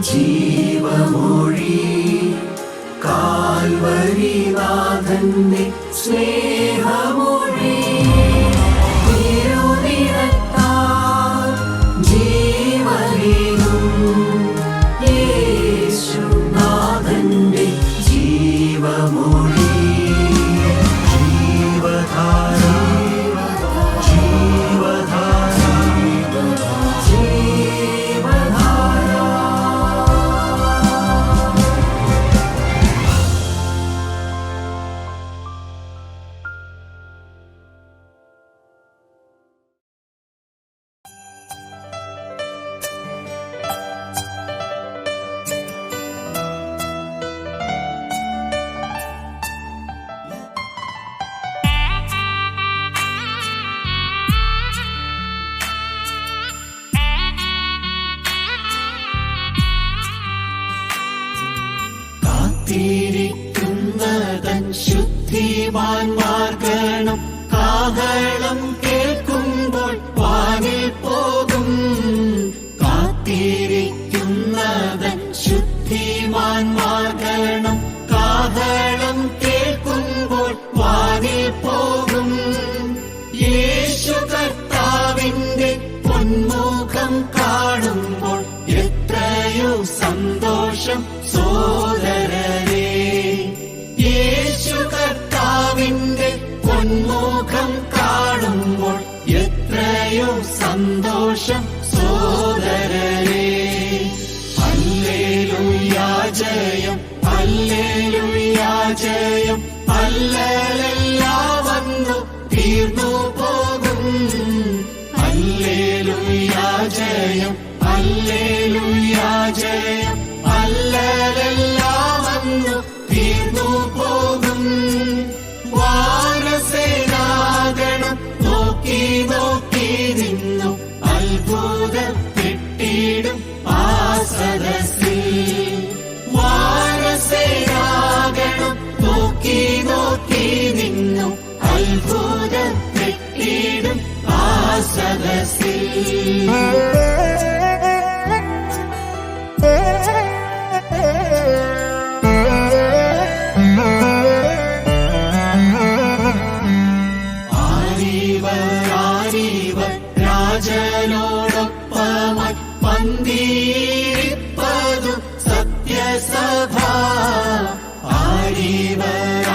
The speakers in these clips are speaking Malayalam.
ജീവമൊഴി കാൽവരിനാഥന്റെ സ്നേഹമൊഴി തിരുനിറത്താൽ ജീവനേകും യേശുനാഥന്റെ ജീവമൊഴി ജീവധാര ജീവധാര ജീവധാര. കാത്തിരിക്കുന്നതൻ ശുദ്ധിമാന്മാർ ഗണം കാഹളം കേൾക്കുമ്പോൾ വാനിൽ പോകും. കാത്തിരിക്കുന്നതൻ ശുദ്ധിമാന്മാർ ഗണം കാഹളം കേൾക്കുമ്പോൾ വാനിൽ പോകും. യേശു കർത്താവിന്റെ പൊന്മുഖം കാണുമ്പോൾ എത്രയോ സന്തോഷം സോദരരേ. യേശു കർത്താവിന്റെ പൊന്മുഖം കാണുമ്പോൾ എത്രയോ സന്തോഷം സോദരരേ. ഹല്ലേലൂയാ ജയം, ഹല്ലേലൂയാ ജയം, ഹല്ലേലൂയാ വന്നു തീർന്നു പോകും. ഹല്ലേലൂയാ ജയം, ഹല്ലേലൂയാ ജയം, ഹല്ലേലൂയാ വന്നു തീർന്നു പോകും. വാനസേനാഗണം നോക്കി നോക്കി നിന്നു അത്ഭുതപ്പെട്ടിടും ആ സദസ്സിൽ. വാനസേനാഗണം നോക്കി നോക്കി നിന്നു അത്ഭുതപ്പെട്ടിടും ആ സദസ്സിൽ. രാജനോടൊപ്പമായി പന്തിയിരിപ്പതു സത്യസഭ.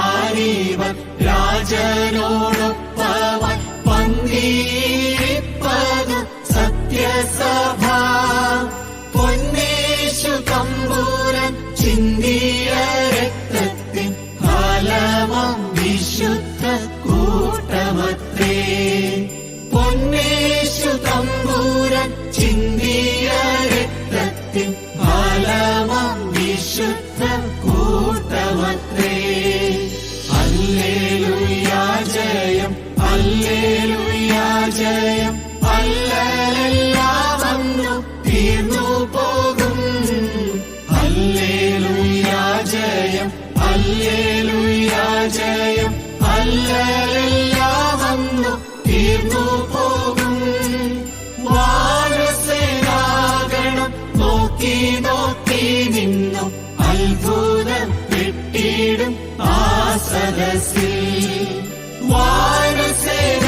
ആരീവർ രാജനോടൊപ്പമായി പന്തിയിരിപ്പതു സത്യസഭ. പൊന്നേശു തമ്പുരാൻ ചിന്തിയ രക്തത്തിൻ ഫലമാം വിശുദ്ധ കൂട്ടമത്രേ. പൊന്നേശു തമ്പുരാൻ ചിന്തിയ രക്തത്തിൻ ഫലമാം വിശുദ്ധ കൂട്ടമത്രേ. ഹല്ലേലൂയാ ജയം, ഹല്ലേലൂയാ ജയം, ഹല്ലേലൂയാ വന്നു തീർന്നു പോകും. ഹല്ലേലൂയാ ജയം, ഹല്ലേലൂയാ ജയം, ഹല്ലേലൂയാ വന്നു തീർന്നു പോകും. വാനസേനാഗണം നോക്കി നോക്കി നിന്നു അത്ഭുതപ്പെട്ടിടും ആ സദസ്സിൽ. വാനസേനാഗണം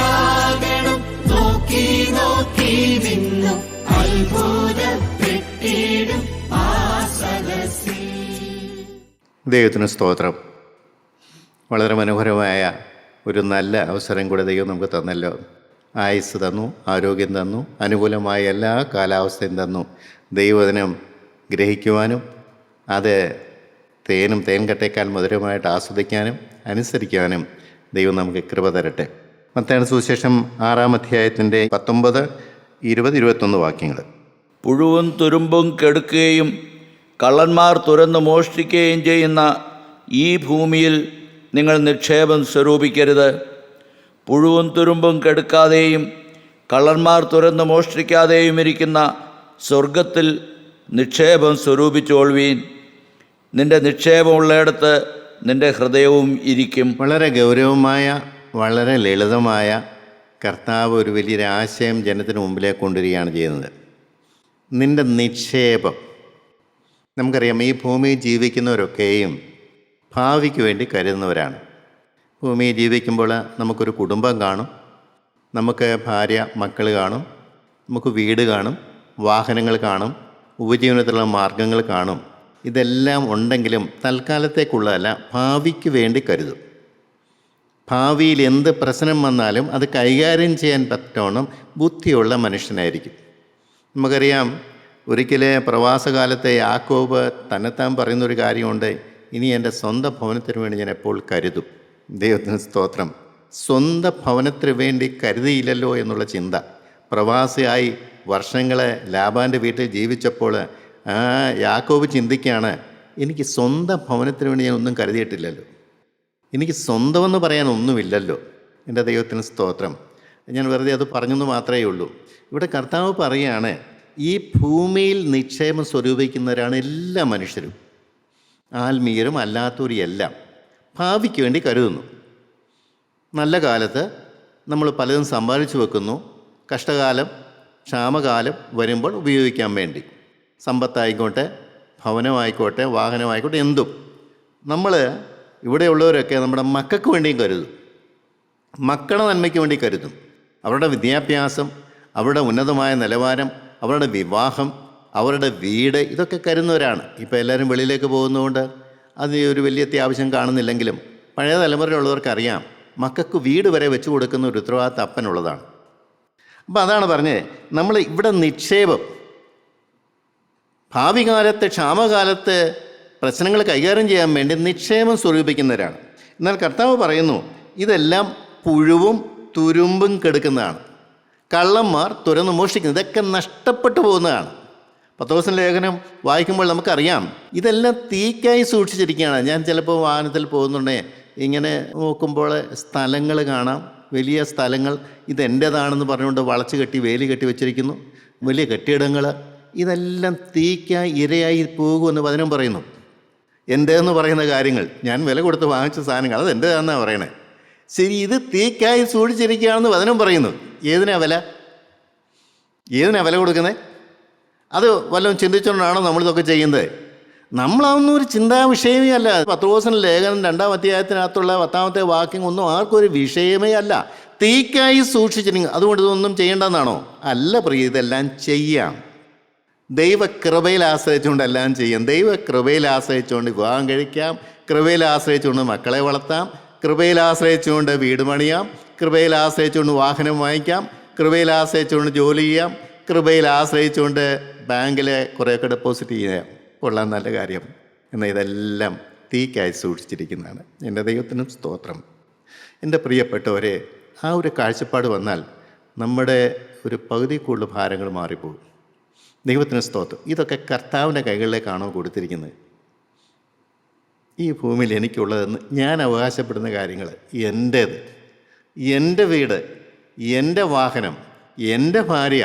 നോക്കി നോക്കി നിന്നു അത്ഭുതപ്പെട്ടിടും ആ സദസ്സിൽ. ദൈവത്തിന് സ്തോത്രം. വളരെ മനോഹരമായ ഒരു നല്ല അവസരം കൂടെ ദൈവം നമുക്ക് തന്നല്ലോ. ആയുസ് തന്നു, ആരോഗ്യം തന്നു, അനുകൂലമായ എല്ലാ കാലാവസ്ഥയും തന്നു. ദൈവവചനം ഗ്രഹിക്കുവാനും അത് തേൻകട്ടേക്കാൾ മധുരമായിട്ട് ആസ്വദിക്കാനും അനുസരിക്കാനും ദൈവം നമുക്ക് കൃപ തരട്ടെ. മത്തായിയുടെ സുവിശേഷം 6-ാം അധ്യായത്തിൻ്റെ 19, 20, 21 വാക്യങ്ങൾ. പുഴുവും തുരുമ്പും കെടുക്കുകയും കള്ളന്മാർ തുരന്ന് മോഷ്ടിക്കുകയും ചെയ്യുന്ന ഈ ഭൂമിയിൽ നിങ്ങൾ നിക്ഷേപം സ്വരൂപിക്കരുത്. പുഴുവും തുരുമ്പും കെടുക്കാതെയും കള്ളന്മാർ തുരന്ന് മോഷ്ടിക്കാതെയും ഇരിക്കുന്ന സ്വർഗത്തിൽ നിക്ഷേപം സ്വരൂപിച്ചോൾവീൻ. നിന്റെ നിക്ഷേപമുള്ളയിടത്ത് നിന്റെ ഹൃദയവും ഇരിക്കും. വളരെ ഗൗരവമായ, വളരെ ലളിതമായ കർത്താവ് ഒരു വലിയൊരു ആശയം ജനത്തിന് മുമ്പിലേക്ക് കൊണ്ടുവരികയാണ് ചെയ്യുന്നത്. നിന്റെ നിക്ഷേപം നമുക്കറിയാം, ഈ ഭൂമിയിൽ ജീവിക്കുന്നവരൊക്കെയും ഭാവിക്ക് വേണ്ടി കരുതുന്നവരാണ്. ഭൂമിയിൽ ജീവിക്കുമ്പോൾ നമുക്കൊരു കുടുംബം കാണും, നമുക്ക് ഭാര്യ മക്കൾ കാണും, നമുക്ക് വീട് കാണും, വാഹനങ്ങൾ കാണും, ഉപജീവനത്തിലുള്ള മാർഗങ്ങൾ കാണും. ഇതെല്ലാം ഉണ്ടെങ്കിലും തൽക്കാലത്തേക്കുള്ളതല്ല, ഭാവിക്ക് വേണ്ടി കരുതും. ഭാവിയിൽ എന്ത് പ്രശ്നം വന്നാലും അത് കൈകാര്യം ചെയ്യാൻ പറ്റണം ബുദ്ധിയുള്ള മനുഷ്യനായിരിക്കും. നമുക്കറിയാം, ഒരിക്കലെ പ്രവാസകാലത്തെ യാക്കോബ് തന്നെത്താൻ പറയുന്നൊരു കാര്യമുണ്ട്, ഇനി എൻ്റെ സ്വന്തം ഭവനത്തിന് വേണ്ടി ഞാൻ എപ്പോൾ കരുതും. ദൈവത്തിന് സ്തോത്രം. സ്വന്തം ഭവനത്തിന് വേണ്ടി കരുതിയില്ലല്ലോ എന്നുള്ള ചിന്ത. പ്രവാസിയായി വർഷങ്ങളെ ലാബാൻ്റെ വീട്ടിൽ ജീവിച്ചപ്പോൾ യാക്കോബ് ചിന്തിക്കുകയാണ്, എനിക്ക് സ്വന്തം ഭവനത്തിന് വേണ്ടി ഞാൻ ഒന്നും കരുതിയിട്ടില്ലല്ലോ, എനിക്ക് സ്വന്തമെന്ന് പറയാൻ ഒന്നുമില്ലല്ലോ. എൻ്റെ ദൈവത്തിന് സ്തോത്രം. ഞാൻ വെറുതെ അത് പറഞ്ഞെന്ന് മാത്രമേ ഉള്ളൂ. ഇവിടെ കർത്താവ് പറയുകയാണ്, ഈ ഭൂമിയിൽ നിക്ഷേപം സ്വരൂപിക്കുന്നവരാണ് എല്ലാ മനുഷ്യരും, ആത്മീയരും അല്ലാത്തവരും എല്ലാം. ഭാവിക്ക് വേണ്ടി കരുതുന്നു. നല്ല കാലത്ത് നമ്മൾ പലതും സമ്പാദിച്ചു വെക്കുന്നു, കഷ്ടകാലം ക്ഷാമകാലം വരുമ്പോൾ ഉപയോഗിക്കാൻ വേണ്ടി. സമ്പത്തായിക്കോട്ടെ, ഭവനമായിക്കോട്ടെ, വാഹനമായിക്കോട്ടെ, എന്തും. നമ്മൾ ഇവിടെയുള്ളവരൊക്കെ നമ്മുടെ മക്കൾക്ക് വേണ്ടിയും കരുതും, മക്കളുടെ നന്മയ്ക്ക് വേണ്ടി കരുതും. അവരുടെ വിദ്യാഭ്യാസം, അവരുടെ ഉന്നതമായ നിലവാരം, അവരുടെ വിവാഹം, അവരുടെ വീട്, ഇതൊക്കെ കരുതുന്നവരാണ്. ഇപ്പോൾ എല്ലാവരും വെളിയിലേക്ക് പോകുന്നതുകൊണ്ട് അത് ഒരു വലിയ അത്യാവശ്യം കാണുന്നില്ലെങ്കിലും പഴയ തലമുറയിലുള്ളവർക്കറിയാം, മക്കൾക്ക് വീട് വരെ വെച്ച് കൊടുക്കുന്ന ഒരു ഉത്തരവാദിത്തം അപ്പനുള്ളതാണ്. അപ്പോൾ അതാണ് പറഞ്ഞത്, നമ്മൾ ഇവിടെ നിക്ഷേപം ഭാവി കാലത്ത്, ക്ഷാമകാലത്ത് പ്രശ്നങ്ങൾ കൈകാര്യം ചെയ്യാൻ വേണ്ടി നിക്ഷേപം സ്വരൂപിക്കുന്നവരാണ്. എന്നാൽ കർത്താവ് പറയുന്നു, ഇതെല്ലാം പുഴുവും തുരുമ്പും കെടുക്കുന്നതാണ്, കള്ളന്മാർ തുരന്ന് മോഷ്ടിക്കുന്നത്, ഇതൊക്കെ നഷ്ടപ്പെട്ടു പോകുന്നതാണ്. പത്രോസിൻ്റെ ലേഖനം വായിക്കുമ്പോൾ നമുക്കറിയാം, ഇതെല്ലാം തീക്കായി സൂക്ഷിച്ചിരിക്കുകയാണ്. ഞാൻ ചിലപ്പോൾ വാഹനത്തിൽ പോകുന്നുണ്ടേ ഇങ്ങനെ നോക്കുമ്പോൾ സ്ഥലങ്ങൾ കാണാം, വലിയ സ്ഥലങ്ങൾ, ഇതെൻ്റേതാണെന്ന് പറഞ്ഞുകൊണ്ട് വളച്ച് കെട്ടി വേലി കെട്ടി വെച്ചിരിക്കുന്നു, വലിയ കെട്ടിടങ്ങൾ, ഇതെല്ലാം തീക്കായി ഇരയായി പോകുമെന്ന് വചനം പറയുന്നു. എൻ്റേതെന്ന് പറയുന്ന കാര്യങ്ങൾ, ഞാൻ വില കൊടുത്ത് വാങ്ങിച്ച സാധനങ്ങൾ, അത് എൻ്റേതാണെന്നാണ് പറയണേ. ശരി, ഇത് തീക്കായി സൂക്ഷിച്ചിരിക്കുകയാണെന്ന് വചനം പറയുന്നു. ഏതിനാ വില കൊടുക്കുന്നത്? അത് വല്ലതും ചിന്തിച്ചുകൊണ്ടാണോ നമ്മളിതൊക്കെ ചെയ്യുന്നത്? നമ്മളതൊന്നും ഒരു ചിന്താ വിഷയമേ അല്ല. പത്രോസിൻ്റെ ലേഖനം 2-ാം അധ്യായത്തിനകത്തുള്ള 10-ാമത്തെ വാക്യം ഒന്നും ആർക്കും ഒരു വിഷയമേ അല്ല. തീക്കായി സൂക്ഷിച്ചിരിക്കും, അതുകൊണ്ട് ഇതൊന്നും ചെയ്യേണ്ടെന്നാണോ? അല്ല പ്രിയ, ഇതെല്ലാം ചെയ്യാം. ദൈവകൃപയിൽ ആശ്രയിച്ചുകൊണ്ട് എല്ലാം ചെയ്യാം. ദൈവകൃപയിൽ ആശ്രയിച്ചുകൊണ്ട് വിവാഹം കഴിക്കാം, കൃപയിൽ ആശ്രയിച്ചുകൊണ്ട് മക്കളെ വളർത്താം, കൃപയിൽ ആശ്രയിച്ചുകൊണ്ട് വീട് പണിയാം, കൃപയിൽ ആശ്രയിച്ചുകൊണ്ട് വാഹനം വാങ്ങിക്കാം, കൃപയിൽ ആശ്രയിച്ചുകൊണ്ട് ജോലി ചെയ്യാം, കൃപയിൽ ആശ്രയിച്ചുകൊണ്ട് ബാങ്കിൽ കുറേയൊക്കെ ഡെപ്പോസിറ്റ് ചെയ്യാം. കൊള്ളാൻ, നല്ല കാര്യം. എന്നാൽ ഇതെല്ലാം തീക്കായി സൂക്ഷിച്ചിരിക്കുന്നതാണ്. എൻ്റെ ദൈവത്തിനും സ്തോത്രം. എൻ്റെ പ്രിയപ്പെട്ടവരെ, ആ ഒരു കാഴ്ചപ്പാട് വന്നാൽ നമ്മുടെ ഒരു പകുതി കൂടുതൽ ഭാരങ്ങൾ മാറിപ്പോകും. ദൈവത്തിന് സ്തോത്രം. ഇതൊക്കെ കർത്താവിൻ്റെ കൈകളിലേക്കാണോ കൊടുത്തിരിക്കുന്നത്? ഈ ഭൂമിയിൽ എനിക്കുള്ളതെന്ന് ഞാൻ അവകാശപ്പെടുന്ന കാര്യങ്ങൾ, എൻ്റേത്, എൻ്റെ വീട്, എൻ്റെ വാഹനം, എൻ്റെ ഭാര്യ,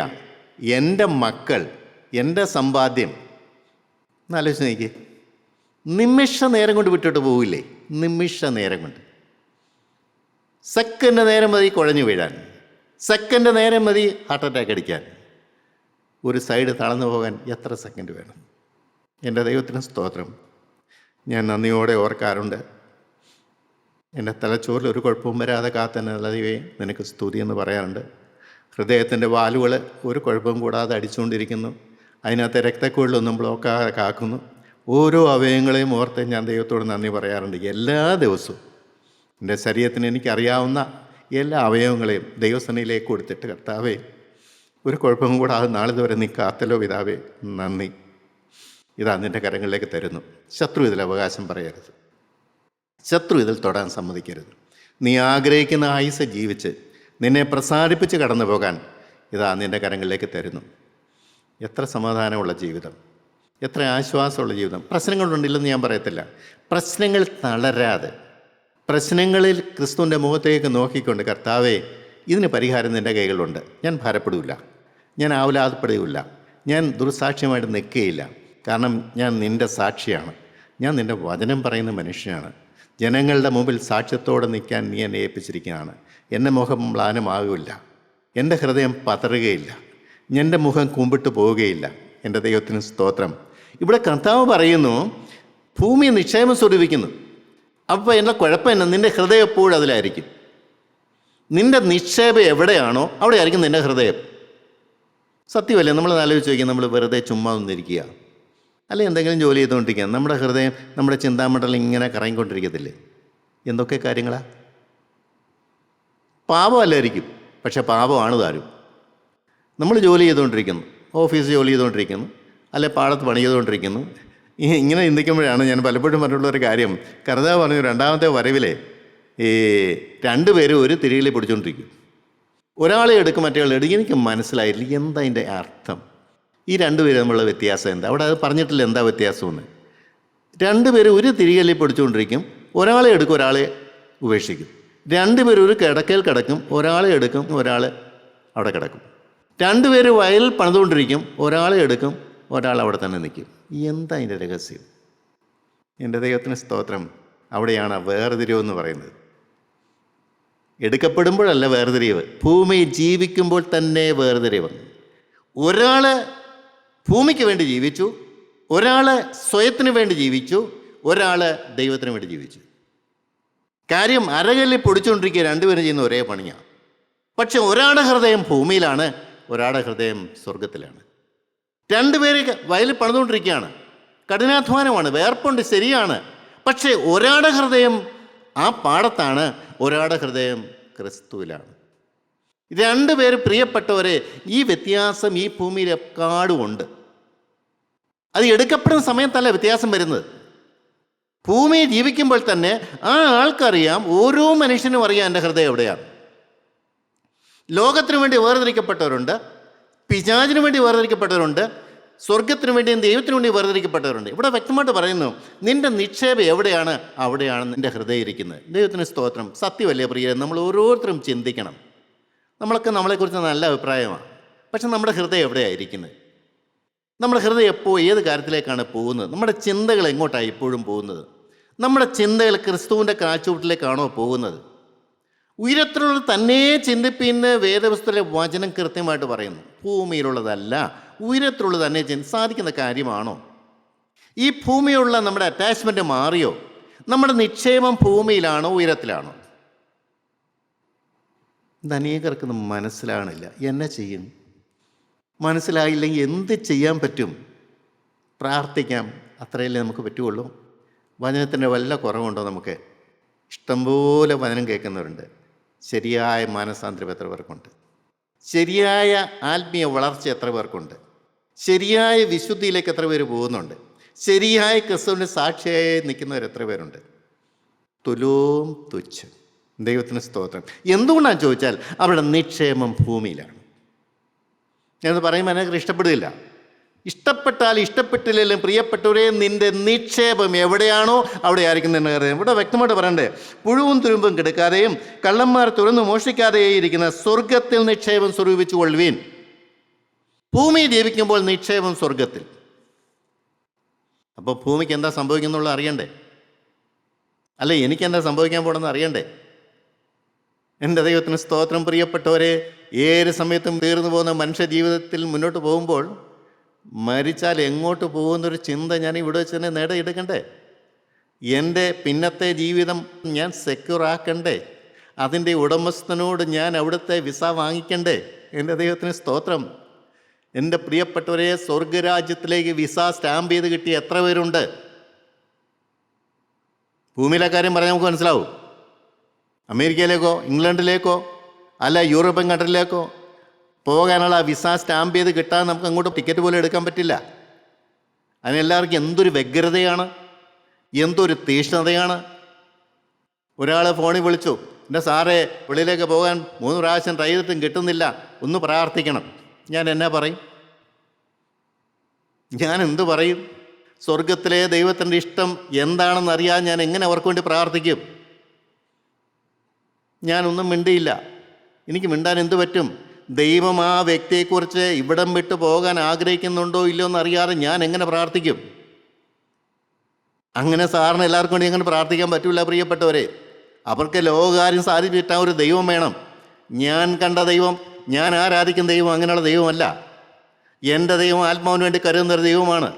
എൻ്റെ മക്കൾ, എൻ്റെ സമ്പാദ്യം, എന്നാലോചിച്ച് നോക്കി. നിമിഷ നേരം കൊണ്ട് വിട്ടിട്ട് പോവില്ലേ? നിമിഷ നേരം കൊണ്ട്, സെക്കൻഡ് നേരം മതി കുഴഞ്ഞു വീഴാൻ, സെക്കൻഡ് നേരം മതി ഹാർട്ട് അറ്റാക്ക് അടിക്കാൻ. ഒരു സൈഡ് തളർന്നു പോകാൻ എത്ര സെക്കൻഡ് വേണം? എൻ്റെ ദൈവത്തിന് സ്തോത്രം. ഞാൻ നന്ദിയോടെ ഓർക്കാറുണ്ട്. എൻ്റെ തലച്ചോറിൽ ഒരു കുഴപ്പവും വരാതെ കാത്തന്നെ ദൈവമേ നിനക്ക് സ്തുതി എന്ന് പറയാറുണ്ട്. ഹൃദയത്തിൻ്റെ വാലുകൾ ഒരു കുഴപ്പവും കൂടാതെ അടിച്ചുകൊണ്ടിരിക്കുന്നു. അതിനകത്തെ രക്തക്കുഴലൊന്നും ബ്ലോക്കാതെ കാക്കുന്നു. ഓരോ അവയവങ്ങളെയും ഓർത്ത് ഞാൻ ദൈവത്തോട് നന്ദി പറയാറുണ്ട്. എല്ലാ ദിവസവും എൻ്റെ ശരീരത്തിന് എനിക്കറിയാവുന്ന എല്ലാ അവയവങ്ങളെയും ദൈവസന്നിധിയിലേക്ക് കൊടുത്തിട്ട്, കർത്താവേ ഒരു കുഴപ്പവും കൂടാതെ നാളിതുവരെ നീ കാത്തല്ലോ പിതാവേ, നന്ദി. ഇതാ നിൻ്റെ കരങ്ങളിലേക്ക് തരുന്നു. ശത്രു ഇതിൽ അവകാശം പറയരുത്, ശത്രു ഇതിൽ തൊടാൻ സമ്മതിക്കരുത്. നീ ആഗ്രഹിക്കുന്ന ആയുസ്സ് ജീവിച്ച് നിന്നെ പ്രസാദിപ്പിച്ച് കടന്നു പോകാൻ ഇതാ നിൻ്റെ കരങ്ങളിലേക്ക് തരുന്നു. എത്ര സമാധാനമുള്ള ജീവിതം, എത്ര ആശ്വാസമുള്ള ജീവിതം. പ്രശ്നങ്ങളുണ്ടില്ലെന്ന് ഞാൻ പറയത്തില്ല. പ്രശ്നങ്ങൾ തളരാതെ, പ്രശ്നങ്ങളിൽ ക്രിസ്തുവിൻ്റെ മുഖത്തേക്ക് നോക്കിക്കൊണ്ട്, കർത്താവേ ഇതിന് പരിഹാരം നിൻ്റെ കൈകളുണ്ട്, ഞാൻ ഭാരപ്പെടില്ല, ഞാൻ ആവലാതപ്പെടുകയില്ല, ഞാൻ ദുർസാക്ഷ്യമായിട്ട് നിൽക്കുകയില്ല. കാരണം ഞാൻ നിൻ്റെ സാക്ഷിയാണ്, ഞാൻ നിൻ്റെ വചനം പറയുന്ന മനുഷ്യനാണ്. ജനങ്ങളുടെ മുമ്പിൽ സാക്ഷ്യത്തോടെ നിൽക്കാൻ നീ എന്നെ ഏൽപ്പിച്ചിരിക്കുകയാണ്. എൻ്റെ മുഖം മ്ലാനമാകില്ല, എൻ്റെ ഹൃദയം പതറുകയില്ല, എൻ്റെ മുഖം കുമ്പിട്ട് പോവുകയില്ല. എൻ്റെ ദൈവത്തിന് സ്തോത്രം. ഇവിടെ കർത്താവ് പറയുന്നു ഭൂമി നിക്ഷേപം സ്വരൂപിക്കുന്നു. അപ്പോൾ എൻ്റെ കുഴപ്പം എന്നാ? നിൻ്റെ ഹൃദയം എപ്പോഴും അതിലായിരിക്കും. നിൻ്റെ നിക്ഷേപം എവിടെയാണോ അവിടെ ആയിരിക്കും നിൻ്റെ ഹൃദയം. സത്യമല്ലേ? നമ്മൾ ആലോചിച്ച് നോക്കിയാൽ നമ്മൾ വെറുതെ ചുമ്മാ ഒന്നിരിക്കുക, അല്ലെങ്കിൽ എന്തെങ്കിലും ജോലി ചെയ്തുകൊണ്ടിരിക്കുക, നമ്മുടെ ഹൃദയം, നമ്മുടെ ചിന്താമണ്ഡലം ഇങ്ങനെ കറങ്ങിക്കൊണ്ടിരിക്കത്തില്ലേ? എന്തൊക്കെ കാര്യങ്ങളാണ്? പാപമല്ലായിരിക്കും, പക്ഷെ പാപമാണ് താനും. നമ്മൾ ജോലി ചെയ്തുകൊണ്ടിരിക്കുന്നു, ഓഫീസ് ജോലി ചെയ്തുകൊണ്ടിരിക്കുന്നു, അല്ലെ പാടത്ത് പണി ചെയ്തുകൊണ്ടിരിക്കുന്നു. ഇങ്ങനെ ചിന്തിക്കുമ്പോഴാണ് ഞാൻ പലപ്പോഴും പറഞ്ഞിട്ടുള്ളൊരു കാര്യം. കർത്താവ് പറഞ്ഞു, രണ്ടാമത്തെ വരവിലെ ഈ രണ്ടുപേരും ഒരു തിരിയിൽ പിടിച്ചുകൊണ്ടിരിക്കും. ഒരാളെ എടുക്കും, മറ്റേ ആളെ എടുക്കും. എനിക്ക് മനസ്സിലായില്ല എന്താ അതിൻ്റെ അർത്ഥം. ഈ രണ്ടുപേരും തമ്മിലുള്ള വ്യത്യാസം എന്താ? അവിടെ അത് പറഞ്ഞിട്ടില്ല എന്താ വ്യത്യാസമെന്ന്. രണ്ടുപേരും ഒരു തിരികല്ലിൽ പിടിച്ചുകൊണ്ടിരിക്കും, ഒരാളെ എടുക്കും, ഒരാളെ ഉപേക്ഷിക്കും. രണ്ടുപേരും ഒരു കിടക്കയിൽ കിടക്കും, ഒരാളെ എടുക്കും, ഒരാൾ അവിടെ കിടക്കും. രണ്ടുപേരും വയലിൽ പണിതുകൊണ്ടിരിക്കും, ഒരാളെ എടുക്കും, ഒരാൾ അവിടെ തന്നെ നിൽക്കും. എന്താ അതിൻ്റെ രഹസ്യം? എൻ്റെ ദൈവത്തിന് സ്തോത്രം. അവിടെയാണ് വേർതിരിവെന്ന് പറയുന്നത്. എടുക്കപ്പെടുമ്പോഴല്ല വേർതിരിവ്, ഭൂമിയിൽ ജീവിക്കുമ്പോൾ തന്നെ വേർതിരിവ്. ഒരാൾ ഭൂമിക്ക് വേണ്ടി ജീവിച്ചു, ഒരാൾ സ്വയത്തിന് വേണ്ടി ജീവിച്ചു, ഒരാൾ ദൈവത്തിന് വേണ്ടി ജീവിച്ചു. കാര്യം അരകല്ലിൽ പൊടിച്ചുകൊണ്ടിരിക്കുക രണ്ടുപേരും ചെയ്യുന്ന ഒരേ പണിയാണ്. പക്ഷെ ഒരാളുടെ ഹൃദയം ഭൂമിയിലാണ്, ഒരാളുടെ ഹൃദയം സ്വർഗത്തിലാണ്. രണ്ടുപേര് വയലിൽ പണിതുകൊണ്ടിരിക്കുകയാണ്, കഠിനാധ്വാനമാണ്, വേർപ്പുണ്ട്, ശരിയാണ്. പക്ഷേ ഒരാളുടെ ഹൃദയം ആ പാടത്താണ്, ഒരാളുടെ ഹൃദയം ക്രിസ്തുവിലാണ്. രണ്ടുപേര് പ്രിയപ്പെട്ടവരെ, ഈ വ്യത്യാസം ഈ ഭൂമിയിൽ എക്കാടും ഉണ്ട്. അത് എടുക്കപ്പെടുന്ന സമയത്തല്ല വ്യത്യാസം വരുന്നത്. ഭൂമിയിൽ ജീവിക്കുമ്പോൾ തന്നെ ആ ആൾക്കറിയാം, ഓരോ മനുഷ്യനും അറിയാം എൻ്റെ ഹൃദയം എവിടെയാണ്. ലോകത്തിനു വേണ്ടി വേർതിരിക്കപ്പെട്ടവരുണ്ട്, പിശാചിനു വേണ്ടി വേർതിരിക്കപ്പെട്ടവരുണ്ട്, സ്വർഗത്തിനു വേണ്ടിയും ദൈവത്തിനു വേണ്ടി വേർതിരിക്കപ്പെട്ടവരുണ്ട്. ഇവിടെ വ്യക്തമായിട്ട് പറയുന്നു, നിൻ്റെ നിക്ഷേപം എവിടെയാണ് അവിടെയാണ് നിൻ്റെ ഹൃദയം ഇരിക്കുന്നത്. ദൈവത്തിന് സ്തോത്രം. സത്യമല്ലേ പ്രിയരെ? നമ്മൾ ഓരോരുത്തരും ചിന്തിക്കണം. നമ്മളൊക്കെ നമ്മളെക്കുറിച്ച് നല്ല അഭിപ്രായമാണ്, പക്ഷെ നമ്മുടെ ഹൃദയം എവിടെയായിരിക്കുന്നത്? നമ്മുടെ ഹൃദയം എപ്പോൾ ഏത് കാര്യത്തിലേക്കാണ് പോകുന്നത്? നമ്മുടെ ചിന്തകൾ എങ്ങോട്ടാണ് ഇപ്പോഴും പോകുന്നത്? നമ്മുടെ ചിന്തകൾ ക്രിസ്തുവിൻ്റെ കാഴ്ചവട്ടിലേക്കാണോ പോകുന്നത്? ഉയരത്തിലുള്ളത് തന്നെ ചിന്തിപ്പിന്ന് വേദപുസ്തകത്തിലെ വചനം കൃത്യമായിട്ട് പറയുന്നു. ഭൂമിയിലുള്ളതല്ല, ഉയരത്തിലുള്ളത് തന്നെ സാധിക്കുന്ന കാര്യമാണോ? ഈ ഭൂമിയുള്ള നമ്മുടെ അറ്റാച്ച്മെൻറ്റ് മാറിയോ? നമ്മുടെ നിക്ഷേപം ഭൂമിയിലാണോ ഉയരത്തിലാണോ? ഇത് അനേകർക്കൊന്നും മനസ്സിലാകണില്ല. എന്നെ ചെയ്യും? മനസ്സിലായില്ലെങ്കിൽ എന്ത് ചെയ്യാൻ പറ്റും? പ്രാർത്ഥിക്കാം, അത്രയല്ലേ നമുക്ക് പറ്റുള്ളൂ. വചനത്തിൻ്റെ വല്ല കുറവുണ്ടോ നമുക്ക്? ഇഷ്ടംപോലെ വചനം കേൾക്കുന്നവരുണ്ട്. ശരിയായ മാനസാന്തരം എത്ര പേർക്കുണ്ട്? ശരിയായ ആത്മീയ വളർച്ച എത്ര പേർക്കുണ്ട്? ശരിയായ വിശുദ്ധിയിലേക്ക് എത്ര പേര് പോകുന്നുണ്ട്? ശരിയായ ക്രിസ്തുവിൻ്റെ സാക്ഷിയായി നിൽക്കുന്നവർ എത്ര പേരുണ്ട്? തുലോം തുച്ഛം. ദൈവത്തിന് സ്തോത്രം. എന്തുകൊണ്ടാണെന്ന് ചോദിച്ചാൽ അവരുടെ നിക്ഷേപം ഭൂമിയിലാണ്. ഞാനത് പറയുമ്പോൾ എനിക്ക് ഇഷ്ടപ്പെടുകയില്ല. ഇഷ്ടപ്പെട്ടാലും ഇഷ്ടപ്പെട്ടില്ലെങ്കിലും പ്രിയപ്പെട്ടവരെ, നിൻ്റെ നിക്ഷേപം എവിടെയാണോ അവിടെ ആയിരിക്കും നിൻ്റെ ഹൃദയം. ഇവിടെ വ്യക്തമായിട്ട് പറയണ്ടേ, പുഴുവും തുരുമ്പും കിടക്കാതെയും കള്ളന്മാർ തുറന്നു മോഷ്ടിക്കാതെയും ഇരിക്കുന്ന സ്വർഗത്തിൽ നിക്ഷേപം സ്വരൂപിച്ചു കൊള്ളുവീൻ. ഭൂമി ജീവിക്കുമ്പോൾ നിക്ഷേപം സ്വർഗത്തിൽ. അപ്പോൾ ഭൂമിക്ക് എന്താ സംഭവിക്കുന്നുള്ളത് അറിയണ്ടേ? അല്ലെ, എനിക്കെന്താ സംഭവിക്കാൻ പോകണമെന്ന് അറിയണ്ടേ? എൻ്റെ ദൈവത്തിന് സ്തോത്രം. പ്രിയപ്പെട്ടവരെ, ഏത് സമയത്തും തീർന്നു പോകുന്ന മനുഷ്യ ജീവിതത്തിൽ മുന്നോട്ട് പോകുമ്പോൾ മരിച്ചാൽ എങ്ങോട്ട് പോകുന്നൊരു ചിന്ത ഞാൻ ഇവിടെ വെച്ച് തന്നെ നേടിയെടുക്കണ്ടേ? എൻ്റെ പിന്നത്തെ ജീവിതം ഞാൻ സെക്യൂർ ആക്കണ്ടേ? അതിൻ്റെ ഉടമസ്ഥനോട് ഞാൻ അവിടുത്തെ വിസ വാങ്ങിക്കണ്ടേ? എൻ്റെ ദൈവത്തിന് സ്തോത്രം. എൻ്റെ പ്രിയപ്പെട്ടവരെ, സ്വർഗരാജ്യത്തിലേക്ക് വിസ സ്റ്റാമ്പ് ചെയ്ത് കിട്ടിയ എത്ര പേരുണ്ട്? ഭൂമിയിലെ കാര്യം പറഞ്ഞാൽ നമുക്ക് മനസ്സിലാവും. അമേരിക്കയിലേക്കോ ഇംഗ്ലണ്ടിലേക്കോ അല്ല യൂറോപ്യൻ കൺട്രിയിലേക്കോ പോകാനുള്ള വിസ സ്റ്റാമ്പ് ചെയ്ത് കിട്ടാൻ നമുക്ക് അങ്ങോട്ട് ടിക്കറ്റ് പോലും എടുക്കാൻ പറ്റില്ല. അതിനെല്ലാവർക്കും എന്തൊരു വ്യഗ്രതയാണ്, എന്തൊരു തീഷ്ണതയാണ്. ഒരാൾ ഫോണിൽ വിളിച്ചു, എൻ്റെ സാറേ വെളിയിലേക്ക് പോകാൻ 3 പ്രാവശ്യം ട്രൈ ചെയ്തിട്ടും കിട്ടുന്നില്ല, ഒന്ന് പ്രാർത്ഥിക്കണം. ഞാൻ എന്നാ പറയും? ഞാൻ എന്തു പറയും? സ്വർഗത്തിലെ ദൈവത്തിൻ്റെ ഇഷ്ടം എന്താണെന്ന് അറിയാൻ ഞാൻ എങ്ങനെ അവർക്ക് വേണ്ടി പ്രാർത്ഥിക്കും? ഞാനൊന്നും മിണ്ടിയില്ല. എനിക്ക് മിണ്ടാൻ എന്തു പറ്റും? ദൈവം ആ വ്യക്തിയെക്കുറിച്ച് ഇവിടം വിട്ടു പോകാൻ ആഗ്രഹിക്കുന്നുണ്ടോ ഇല്ലയോ എന്നറിയാതെ ഞാൻ എങ്ങനെ പ്രാർത്ഥിക്കും? അങ്ങനെ സാറിന് എല്ലാവർക്കും വേണ്ടി അങ്ങനെ പ്രാർത്ഥിക്കാൻ പറ്റില്ല പ്രിയപ്പെട്ടവരെ. അവർക്ക് ലോകകാര്യം സാധിച്ചു കിട്ടാൻ ഒരു ദൈവം വേണം. ഞാൻ കണ്ട ദൈവം, ഞാൻ ആരാധിക്കുന്ന ദൈവം അങ്ങനെയുള്ള ദൈവമല്ല. എൻ്റെ ദൈവം ആത്മാവിന് വേണ്ടി കരുതുന്നൊരു ദൈവമാണ്.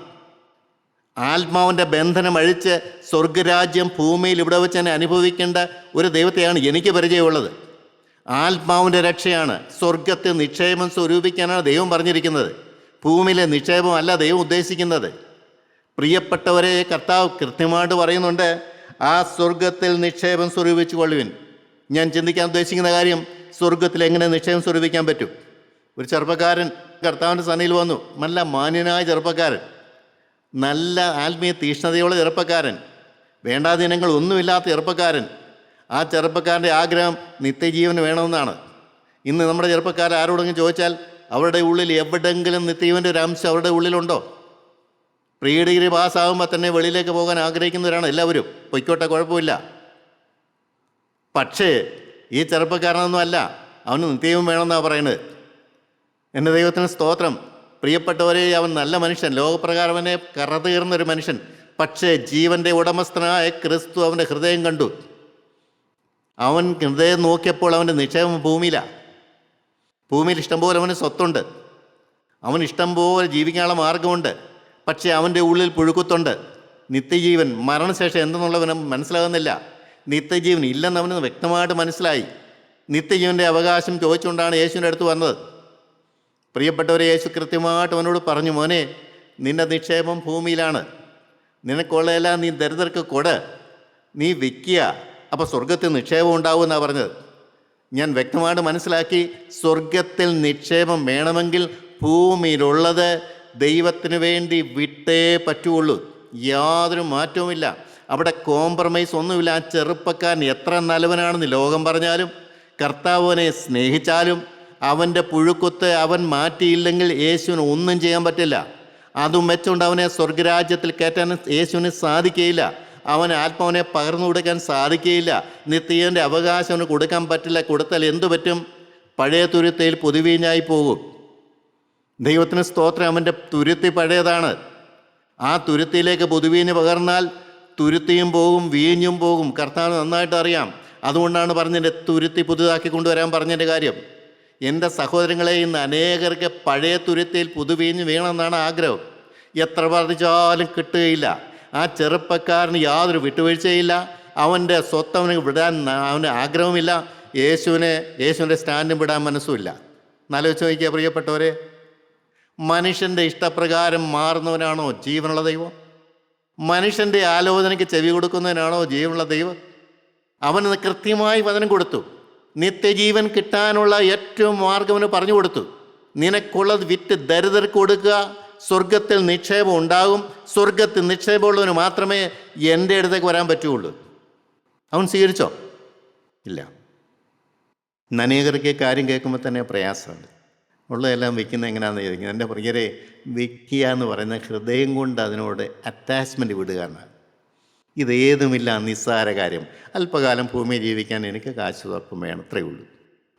ആത്മാവിൻ്റെ ബന്ധനം അഴിച്ച് സ്വർഗരാജ്യം ഭൂമിയിൽ ഇവിടെ വെച്ച് തന്നെ അനുഭവിക്കേണ്ട ഒരു ദൈവത്തെയാണ് എനിക്ക് പരിചയമുള്ളത്. ആത്മാവിൻ്റെ രക്ഷയാണ്, സ്വർഗത്തിൽ നിക്ഷേപം സ്വരൂപിക്കാനാണ് ദൈവം പറഞ്ഞിരിക്കുന്നത്. ഭൂമിയിലെ നിക്ഷേപമല്ല ദൈവം ഉദ്ദേശിക്കുന്നത്. പ്രിയപ്പെട്ടവരെ, കർത്താവ് കൃത്യമായിട്ട് പറയുന്നുണ്ട്, ആ സ്വർഗത്തിൽ നിക്ഷേപം സ്വരൂപിച്ചു കൊള്ളുവിൻ. ഞാൻ ചിന്തിക്കാൻ ഉദ്ദേശിക്കുന്ന കാര്യം, സ്വർഗത്തിൽ എങ്ങനെ നിക്ഷേപം സ്വരൂപിക്കാൻ പറ്റും? ഒരു ചെറുപ്പക്കാരൻ കർത്താവിൻ്റെ സന്നിധിയിൽ വന്നു. നല്ല മാന്യനായ ചെറുപ്പക്കാരൻ, നല്ല ആത്മീയ തീഷ്ണതയുള്ള ചെറുപ്പക്കാരൻ, വേണ്ടാദിനങ്ങൾ ഒന്നുമില്ലാത്ത ചെറുപ്പക്കാരൻ. ആ ചെറുപ്പക്കാരൻ്റെ ആഗ്രഹം നിത്യജീവന് വേണമെന്നാണ്. ഇന്ന് നമ്മുടെ ചെറുപ്പക്കാർ ആരോടെങ്കിലും ചോദിച്ചാൽ അവരുടെ ഉള്ളിൽ എവിടെയെങ്കിലും നിത്യജീവൻ്റെ ഒരു അംശം അവരുടെ ഉള്ളിലുണ്ടോ? പ്രീ ഡിഗ്രി പാസ്സാകുമ്പോൾ തന്നെ വെളിയിലേക്ക് പോകാൻ ആഗ്രഹിക്കുന്നവരാണ് എല്ലാവരും. പൊയ്ക്കോട്ടെ, കുഴപ്പമില്ല. പക്ഷേ ഈ ചെറുപ്പക്കാരനൊന്നും അല്ല, അവന് നിത്യവും വേണമെന്നാണ് പറയുന്നത്. എൻ്റെ ദൈവത്തിന് സ്തോത്രം. പ്രിയപ്പെട്ടവരെ, അവൻ നല്ല മനുഷ്യൻ, ലോകപ്രകാരവനെ കറതീർന്നൊരു മനുഷ്യൻ. പക്ഷേ ജീവൻ്റെ ഉടമസ്ഥനായ ക്രിസ്തു അവൻ്റെ ഹൃദയം കണ്ടു. അവൻ ഹൃദയം നോക്കിയപ്പോൾ അവൻ്റെ നിക്ഷേപം ഭൂമിയിലാണ്. ഭൂമിയിൽ ഇഷ്ടംപോലെ അവന് സ്വത്തുണ്ട്, അവന് ഇഷ്ടംപോലെ ജീവിക്കാനുള്ള മാർഗമുണ്ട്. പക്ഷേ അവൻ്റെ ഉള്ളിൽ പുഴുക്കുത്തുണ്ട്. നിത്യജീവൻ, മരണശേഷം എന്തെന്നുള്ളവന് മനസ്സിലാകുന്നില്ല. നിത്യജീവൻ ഇല്ലെന്ന് അവന് വ്യക്തമായിട്ട് മനസ്സിലായി. നിത്യജീവൻ്റെ അവകാശം ചോദിച്ചുകൊണ്ടാണ് യേശുവിൻ്റെ അടുത്ത് വന്നത്. പ്രിയപ്പെട്ടവരെ, യേശു കൃത്യമായിട്ട് അവനോട് പറഞ്ഞു, മോനെ, നിൻ്റെ നിക്ഷേപം ഭൂമിയിലാണ്. നിനക്കുള്ളതെല്ലാം നീ ദരിദ്രർക്ക് കൊട്, നീ വിൽക്കുക, അപ്പോൾ സ്വർഗത്തിൽ നിക്ഷേപം ഉണ്ടാവുമെന്നാണ് പറഞ്ഞത്. ഞാൻ വ്യക്തമായിട്ട് മനസ്സിലാക്കി, സ്വർഗത്തിൽ നിക്ഷേപം വേണമെങ്കിൽ ഭൂമിയിലുള്ളത് ദൈവത്തിന് വേണ്ടി വിട്ടേ പറ്റുള്ളൂ. യാതൊരു മാറ്റവുമില്ല. അവിടെ കോംപ്രമൈസ് ഒന്നുമില്ല. ആ ചെറുപ്പക്കാരൻ എത്ര നല്ലവനാണെന്ന് ലോകം പറഞ്ഞാലും, കർത്താവിനെ സ്നേഹിച്ചാലും, അവൻ്റെ പുഴുക്കുത്ത് അവൻ മാറ്റിയില്ലെങ്കിൽ യേശുവിന് ഒന്നും ചെയ്യാൻ പറ്റില്ല. അതും വെച്ചുകൊണ്ട് അവനെ സ്വർഗരാജ്യത്തിൽ കയറ്റാൻ യേശുവിന് സാധിക്കുകയില്ല. അവന് ആത്മാവിനെ പകർന്നു കൊടുക്കാൻ സാധിക്കുകയില്ല. നിത്യൻ്റെ അവകാശം അവന് കൊടുക്കാൻ പറ്റില്ല. കൊടുത്താൽ എന്തു പറ്റും? പഴയ തുരുത്തിയിൽ പുതുവീഞ്ഞായി പോകും. ദൈവത്തിന് സ്തോത്രം. അവൻ്റെ തുരുത്തി പഴയതാണ്. ആ തുരുത്തിയിലേക്ക് പുതുവീഞ്ഞ് പകർന്നാൽ തുരുത്തിയും പോകും, വീഞ്ഞും പോകും. കർത്താവ് നന്നായിട്ട് അറിയാം. അതുകൊണ്ടാണ് പറഞ്ഞതിൻ്റെ തുരുത്തി പുതുതാക്കി കൊണ്ടുവരാൻ പറഞ്ഞതിൻ്റെ കാര്യം. എൻ്റെ സഹോദരങ്ങളെ, ഇന്ന് അനേകർക്ക് പഴയ തുരുത്തിയിൽ പുതുവീഞ്ഞ് വേണമെന്നാണ് ആഗ്രഹം. എത്ര വർദ്ധിച്ചാലും കിട്ടുകയില്ല. ആ ചെറുപ്പക്കാരന് യാതൊരു വിട്ടുവീഴ്ചയില്ല. അവൻ്റെ സ്വത്ത് അവന് വിടാൻ അവന് ആഗ്രഹമില്ല. യേശുവിൻ്റെ സ്റ്റാൻഡും വിടാൻ മനസ്സുമില്ല. എന്നാലോചിച്ച് നോക്കിയാൽ പ്രിയപ്പെട്ടവരെ, മനുഷ്യൻ്റെ ഇഷ്ടപ്രകാരം മാറുന്നവനാണോ ജീവനുള്ള ദൈവം? മനുഷ്യൻ്റെ ആലോചനയ്ക്ക് ചെവി കൊടുക്കുന്നവനാണോ ജീവനുള്ള ദൈവം? അവന് കൃത്യമായി വചനം കൊടുത്തു. നിത്യജീവൻ കിട്ടാനുള്ള ഏറ്റവും മാർഗം അവന് പറഞ്ഞു കൊടുത്തു. നിനക്കുള്ളത് വിറ്റ് ദരിദ്രർക്ക് കൊടുക്കുക, സ്വർഗത്തിൽ നിക്ഷേപം ഉണ്ടാകും. സ്വർഗത്തിൽ നിക്ഷേപമുള്ളവന് മാത്രമേ എൻ്റെ അടുത്തേക്ക് വരാൻ പറ്റുകയുള്ളൂ. അവൻ സ്വീകരിച്ചോ? ഇല്ല. അനേകർക്ക് കാര്യം കേൾക്കുമ്പോൾ തന്നെ പ്രയാസമുണ്ട്. ഉള്ളതെല്ലാം വിൽക്കുന്നത് എങ്ങനെയാണെന്ന് ചോദിക്കുന്നത്. എൻ്റെ പ്രിയരെ, വിൽക്കുക എന്ന് പറയുന്ന ഹൃദയം കൊണ്ട് അതിനോട് അറ്റാച്ച്മെൻറ്റ് വിടുക എന്നാണ്. ഇതേതുമില്ല, നിസ്സാര കാര്യം. അല്പകാലം ഭൂമിയിൽ ജീവിക്കാൻ എനിക്ക് കാശ് തുറപ്പം വേണം, അത്രയേ ഉള്ളൂ.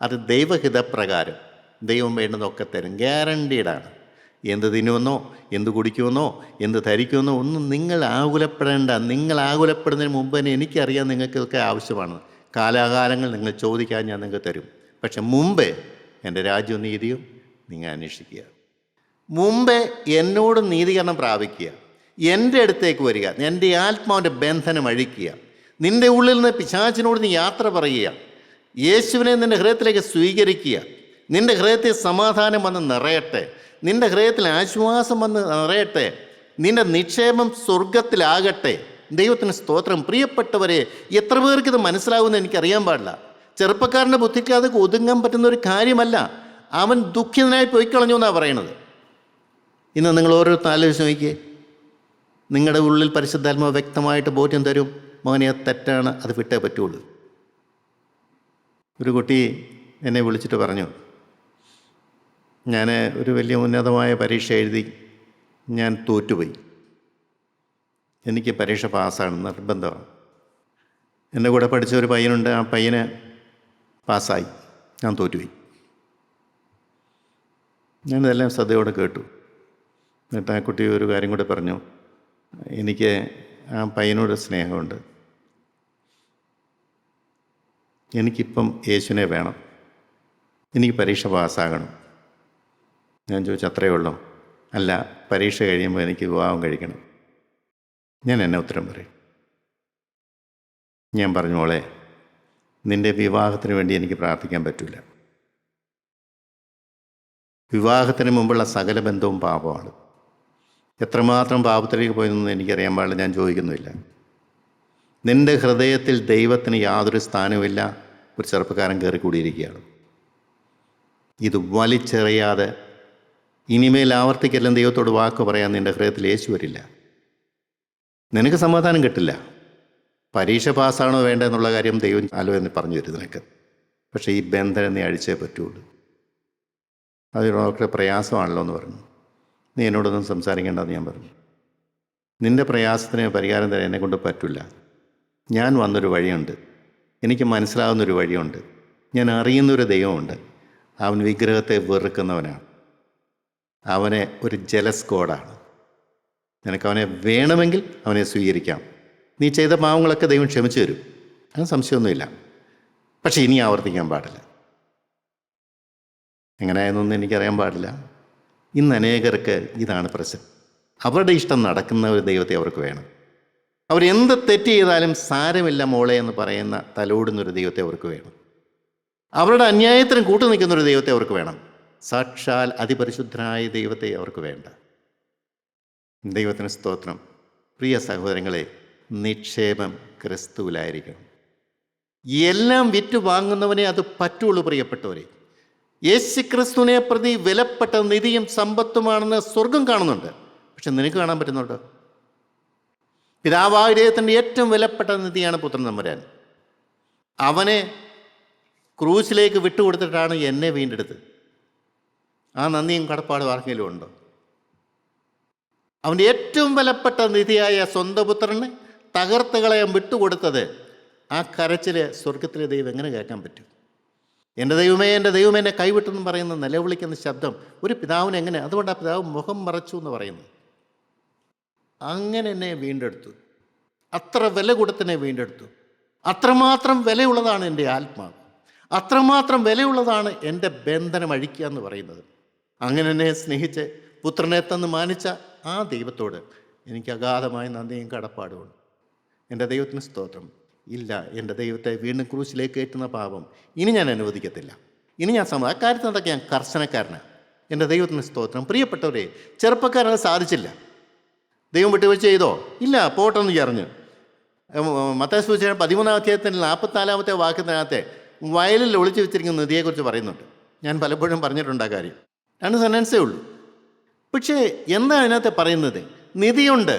അത് ദൈവഹിതപ്രകാരം ദൈവം വേണ്ടതൊക്കെ തരും, ഗ്യാരണ്ടീഡാണ്. എന്ത് തിന്നുമെന്നോ, എന്ത് കുടിക്കുമെന്നോ, എന്ത് ധരിക്കുമെന്നോ ഒന്നും നിങ്ങൾ ആകുലപ്പെടേണ്ട. നിങ്ങൾ ആകുലപ്പെടുന്നതിന് മുമ്പ് തന്നെ എനിക്കറിയാം നിങ്ങൾക്കൊക്കെ ആവശ്യമാണ്. കാലാകാലങ്ങൾ നിങ്ങൾ ചോദിക്കാൻ ഞാൻ നിങ്ങൾക്ക് തരും. പക്ഷെ മുമ്പേ എൻ്റെ രാജ്യവും നീതിയും നിങ്ങൾ അന്വേഷിക്കുക. മുമ്പേ എന്നോട് നീതീകരണം പ്രാപിക്കുക, എൻ്റെ അടുത്തേക്ക് വരിക, എൻ്റെ ആത്മാവിൻ്റെ ബന്ധനം അഴിക്കുക. നിൻ്റെ ഉള്ളിൽ നിന്ന് പിശാചിനോട് നീ യാത്ര പറയുക. യേശുവിനെ നിൻ്റെ ഹൃദയത്തിലേക്ക് സ്വീകരിക്കുക. നിൻ്റെ ഹൃദയത്തിൽ സമാധാനം വന്ന് നിറയട്ടെ. നിൻ്റെ ഹൃദയത്തിൽ ആശ്വാസം വന്ന് നിറയട്ടെ. നിൻ്റെ നിക്ഷേപം സ്വർഗത്തിലാകട്ടെ. ദൈവത്തിന് സ്തോത്രം. പ്രിയപ്പെട്ടവരെ, എത്ര പേർക്ക് ഇത് മനസ്സിലാവുമെന്ന് എനിക്കറിയാൻ പാടില്ല. ചെറുപ്പക്കാരൻ്റെ ബുദ്ധിക്ക് അത് ഒതുങ്ങാൻ പറ്റുന്ന ഒരു കാര്യമല്ല. അവൻ ദുഃഖിതനായി പോയിക്കളഞ്ഞു എന്നാണ് പറയണത്. ഇന്ന് നിങ്ങൾ ഓരോരുത്തർ ആലോചിച്ച് നോക്കിയേ. നിങ്ങളുടെ ഉള്ളിൽ പരിശുദ്ധാത്മാവ് വ്യക്തമായിട്ട് ബോധ്യം തരും, മോനെ അത് തെറ്റാണ്, അത് വിട്ടേ പറ്റുള്ളൂ. ഒരു കുട്ടി എന്നെ വിളിച്ചിട്ട് പറഞ്ഞു, ഞാൻ ഒരു വലിയ ഉന്നതമായ പരീക്ഷ എഴുതി, ഞാൻ തോറ്റുപോയി. എനിക്ക് പരീക്ഷ പാസ്സാണ്, നിർബന്ധമാണ്. എൻ്റെ കൂടെ പഠിച്ച ഒരു പയ്യനുണ്ട്, ആ പയ്യന് പാസ്സായി, ഞാൻ തോറ്റുപോയി. ഞാനിതെല്ലാം ശ്രദ്ധയോടെ കേട്ടു. എന്നിട്ട് ആ കുട്ടി ഒരു കാര്യം കൂടെ പറഞ്ഞു, എനിക്ക് ആ പയ്യനോട് സ്നേഹമുണ്ട്, എനിക്കിപ്പം യേശുവിനെ വേണം, എനിക്ക് പരീക്ഷ പാസ്സാകണം. ഞാൻ ചോദിച്ചു, അത്രയേ ഉള്ളൂ? അല്ല, പരീക്ഷ കഴിയുമ്പോൾ എനിക്ക് വിവാഹം കഴിക്കണം. ഞാൻ എന്നെ ഉത്തരം പറയും. ഞാൻ പറഞ്ഞു, മോളെ, നിൻ്റെ വിവാഹത്തിന് വേണ്ടി എനിക്ക് പ്രാർത്ഥിക്കാൻ പറ്റില്ല. വിവാഹത്തിന് മുമ്പുള്ള സകല ബന്ധവും പാപമാണ്. എത്രമാത്രം പാപത്തിലേക്ക് പോയെന്നൊന്നും എനിക്കറിയാൻ പാടില്ല, ഞാൻ ചോദിക്കുന്നുമില്ല. നിൻ്റെ ഹൃദയത്തിൽ ദൈവത്തിന് യാതൊരു സ്ഥാനവുമില്ല. ഒരു ചെറുപ്പക്കാരൻ കയറി കൂടിയിരിക്കുകയാണ്. ഇത് വലിച്ചെറിയാതെ ഇനിമേൽ ആവർത്തിക്കെല്ലാം ദൈവത്തോട് വാക്ക് പറയാൻ നിൻ്റെ ഹൃദയത്തിൽ യേശു വരില്ല. നിനക്ക് സമാധാനം കിട്ടില്ല. പരീക്ഷ പാസ്സാണോ വേണ്ടതെന്നുള്ള കാര്യം ദൈവം ആലോചന പറഞ്ഞു തരും നിനക്ക്. പക്ഷേ ഈ ബന്ധനം നീ അഴിച്ചേ പറ്റുള്ളൂ. അതിനൊക്കെ പ്രയാസമാണല്ലോ എന്ന് പറഞ്ഞു. നീ എന്നോടൊന്നും സംസാരിക്കേണ്ടെന്ന് ഞാൻ പറഞ്ഞു. നിൻ്റെ പ്രയാസത്തിന് പരിഹാരം തരാൻ എന്നെക്കൊണ്ട് പറ്റില്ല. ഞാൻ വന്നൊരു വഴിയുണ്ട്, എനിക്ക് മനസ്സിലാകുന്നൊരു വഴിയുണ്ട്, ഞാൻ അറിയുന്നൊരു ദൈവമുണ്ട്. അവൻ വിഗ്രഹത്തെ വെറുക്കുന്നവനാണ്. അവനെ ഒരു ജലസ് ഗോഡാണ്. നിനക്കവനെ വേണമെങ്കിൽ അവനെ സ്വീകരിക്കാം. നീ ചെയ്ത പാവങ്ങളൊക്കെ ദൈവം ക്ഷമിച്ചു തരും, അത് സംശയമൊന്നുമില്ല. പക്ഷെ ഇനി ആവർത്തിക്കാൻ പാടില്ല. എങ്ങനെയായെന്നൊന്നും എനിക്കറിയാൻ പാടില്ല. ഇന്ന് അനേകർക്ക് ഇതാണ് പ്രശ്നം. അവരുടെ ഇഷ്ടം നടക്കുന്ന ഒരു ദൈവത്തെ അവർക്ക് വേണം. അവരെന്ത് തെറ്റ് ചെയ്താലും സാരമില്ല മോളെ എന്ന് പറയുന്ന തലോടുന്നൊരു ദൈവത്തെ അവർക്ക് വേണം. അവരുടെ അന്യായത്തിന് കൂട്ടു നിൽക്കുന്നൊരു ദൈവത്തെ അവർക്ക് വേണം. സാക്ഷാൽ അതിപരിശുദ്ധനായ ദൈവത്തെ അവർക്ക് വേണ്ട. ദൈവത്തിന് സ്തോത്രം. പ്രിയ സഹോദരങ്ങളെ, നിക്ഷേപം ക്രിസ്തുവിലായിരിക്കണം. എല്ലാം വിറ്റ് വാങ്ങുന്നവനെ അത് പറ്റുള്ളൂ. പ്രിയപ്പെട്ടവരെ, യേശു ക്രിസ്തുവിനെ പ്രതി വിലപ്പെട്ട നിധിയും സമ്പത്തുമാണെന്ന് സ്വർഗം കാണുന്നുണ്ട്. പക്ഷെ നിനക്ക് കാണാൻ പറ്റുന്നുണ്ടോ? പിതാവായ ദൈവത്തിൻ്റെ ഏറ്റവും വിലപ്പെട്ട നിധിയാണ് പുത്രൻ തമ്പുരാൻ. അവനെ ക്രൂശിലേക്ക് വിട്ടുകൊടുത്തിട്ടാണ് എന്നെ വീണ്ടെടുത്തത്. ആ നന്ദിയും കടപ്പാടും ആർക്കെങ്കിലും ഉണ്ടോ? അവൻ്റെ ഏറ്റവും വിലപ്പെട്ട നിധിയായ സ്വന്തം പുത്രനെ തകർത്ത് കളയാൻ വിട്ടുകൊടുത്തത്, ആ കരച്ചിൽ സ്വർഗത്തിലെ ദൈവം എങ്ങനെ കേൾക്കാൻ പറ്റും? എൻ്റെ ദൈവമേ, എൻ്റെ ദൈവമേ എന്നെ കൈവിട്ടെന്ന് പറയുന്ന നിലവിളിക്കുന്ന ശബ്ദം ഒരു പിതാവിന് എങ്ങനെ? അതുകൊണ്ട് ആ പിതാവ് മുഖം മറച്ചു എന്ന് പറയുന്നു. അങ്ങനെ എന്നെ വീണ്ടെടുത്തു. അത്ര വില കൊടുത്തെന്നെ വീണ്ടെടുത്തു. അത്രമാത്രം വിലയുള്ളതാണ് എൻ്റെ ആത്മാവ്. അത്രമാത്രം വിലയുള്ളതാണ് എൻ്റെ ബന്ധനം അഴിക്കുക എന്ന് പറയുന്നത്. അങ്ങനെ എന്നെ സ്നേഹിച്ച് പുത്രനെ തന്ന് മാനിച്ച ആ ദൈവത്തോട് എനിക്ക് അഗാധമായ നന്ദിയും കടപ്പാടുമുണ്ട്. എൻ്റെ ദൈവത്തിന് സ്തോത്രം. ഇല്ല, എൻ്റെ ദൈവത്തെ വീണ്ടും ക്രൂശിലേക്ക് കയറ്റുന്ന പാപം ഇനി ഞാൻ അനുവദിക്കത്തില്ല. ഇനി ഞാൻ അക്കാര്യത്തിൽ നിന്നൊക്കെ ഞാൻ കർശനക്കാരനാണ്. എൻ്റെ ദൈവത്തിന് സ്തോത്രം. പ്രിയപ്പെട്ടവരെ, ചെറുപ്പക്കാരത് സാധിച്ചില്ല. ദൈവം വിട്ടുവീഴ്ച ചെയ്തോ? ഇല്ല, പോട്ടെന്ന് വിചാരിഞ്ഞു. മത്തായി സുവിശേഷം 13-ാം അധ്യായത്തിൽ 44-ാമത്തെ വാക്യത്തിനകത്തെ വയലിൽ ഒളിച്ചു വെച്ചിരിക്കുന്ന നിധിയെക്കുറിച്ച് പറയുന്നുണ്ട്. ഞാൻ പലപ്പോഴും പറഞ്ഞിട്ടുണ്ട് ആ കാര്യം. 2 സെൻറ്റൻസേ ഉള്ളൂ. പക്ഷേ എന്താ അതിനകത്ത് പറയുന്നത്? നിധിയുണ്ട്,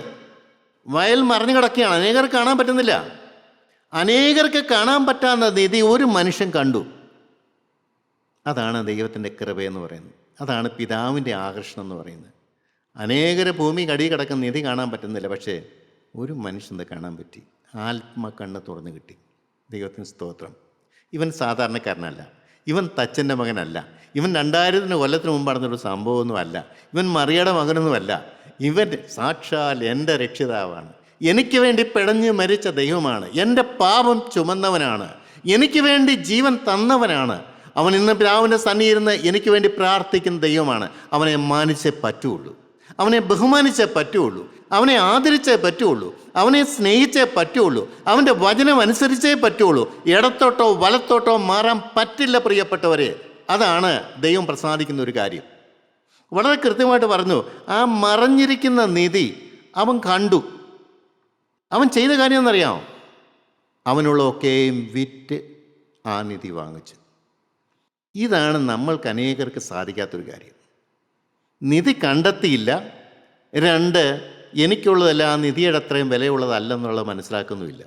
വയൽ മറിഞ്ഞു കിടക്കുകയാണ്, അനേകർക്ക് കാണാൻ പറ്റുന്നില്ല. അനേകർക്ക് കാണാൻ പറ്റാത്ത നിധി ഒരു മനുഷ്യൻ കണ്ടു. അതാണ് ദൈവത്തിൻ്റെ കൃപയെന്ന് പറയുന്നത്. അതാണ് പിതാവിൻ്റെ ആകർഷണം എന്ന് പറയുന്നത്. അനേകരെ ഭൂമി കടി കിടക്കുന്ന നിധി കാണാൻ പറ്റുന്നില്ല, പക്ഷേ ഒരു മനുഷ്യന് കാണാൻ പറ്റി. ആത്മകണ്ണ് തുറന്നു കിട്ടി. ദൈവത്തിന് സ്തോത്രം. ഇവൻ സാധാരണക്കാരനല്ല, ഇവൻ തച്ചൻ്റെ മകനല്ല, ഇവൻ 2000 കൊല്ലത്തിന് മുമ്പ് നടന്നൊരു സംഭവമൊന്നുമല്ല, ഇവൻ മറിയയുടെ മകനൊന്നുമല്ല. ഇവൻ സാക്ഷാൽ എൻ്റെ രക്ഷിതാവാണ്. എനിക്ക് വേണ്ടി പിടഞ്ഞ് മരിച്ച ദൈവമാണ്. എൻ്റെ പാപം ചുമന്നവനാണ്. എനിക്ക് വേണ്ടി ജീവൻ തന്നവനാണ്. അവൻ ഇന്ന് പിതാവിൻ്റെ സന്നിധിയിരുന്ന് എനിക്ക് വേണ്ടി പ്രാർത്ഥിക്കുന്ന ദൈവമാണ്. അവനെ മാനിച്ചേ പറ്റുള്ളൂ, അവനെ ബഹുമാനിച്ചേ പറ്റുള്ളൂ, അവനെ ആദരിച്ചേ പറ്റുള്ളൂ, അവനെ സ്നേഹിച്ചേ പറ്റുള്ളൂ, അവൻ്റെ വചനം അനുസരിച്ചേ പറ്റുള്ളൂ. ഇടത്തോട്ടോ വലത്തോട്ടോ മാറാൻ പറ്റില്ല പ്രിയപ്പെട്ടവരെ. അതാണ് ദൈവം പ്രസാദിക്കുന്ന ഒരു കാര്യം. വളരെ കൃത്യമായിട്ട് പറഞ്ഞു. ആ മറഞ്ഞിരിക്കുന്ന നിധി അവൻ കണ്ടു. അവൻ ചെയ്ത കാര്യം എന്നറിയാമോ? അവനുള്ളതൊക്കെയും വിറ്റ് ആ നിധി വാങ്ങിച്ചു. ഇതാണ് നമ്മൾക്ക് അനേകർക്ക് സാധിക്കാത്തൊരു കാര്യം. നിധി കണ്ടെത്തിയില്ല. 2, എനിക്കുള്ളതല്ല, ആ നിധിയുടെ അത്രയും വിലയുള്ളതല്ലെന്നുള്ളത് മനസ്സിലാക്കുന്നുമില്ല.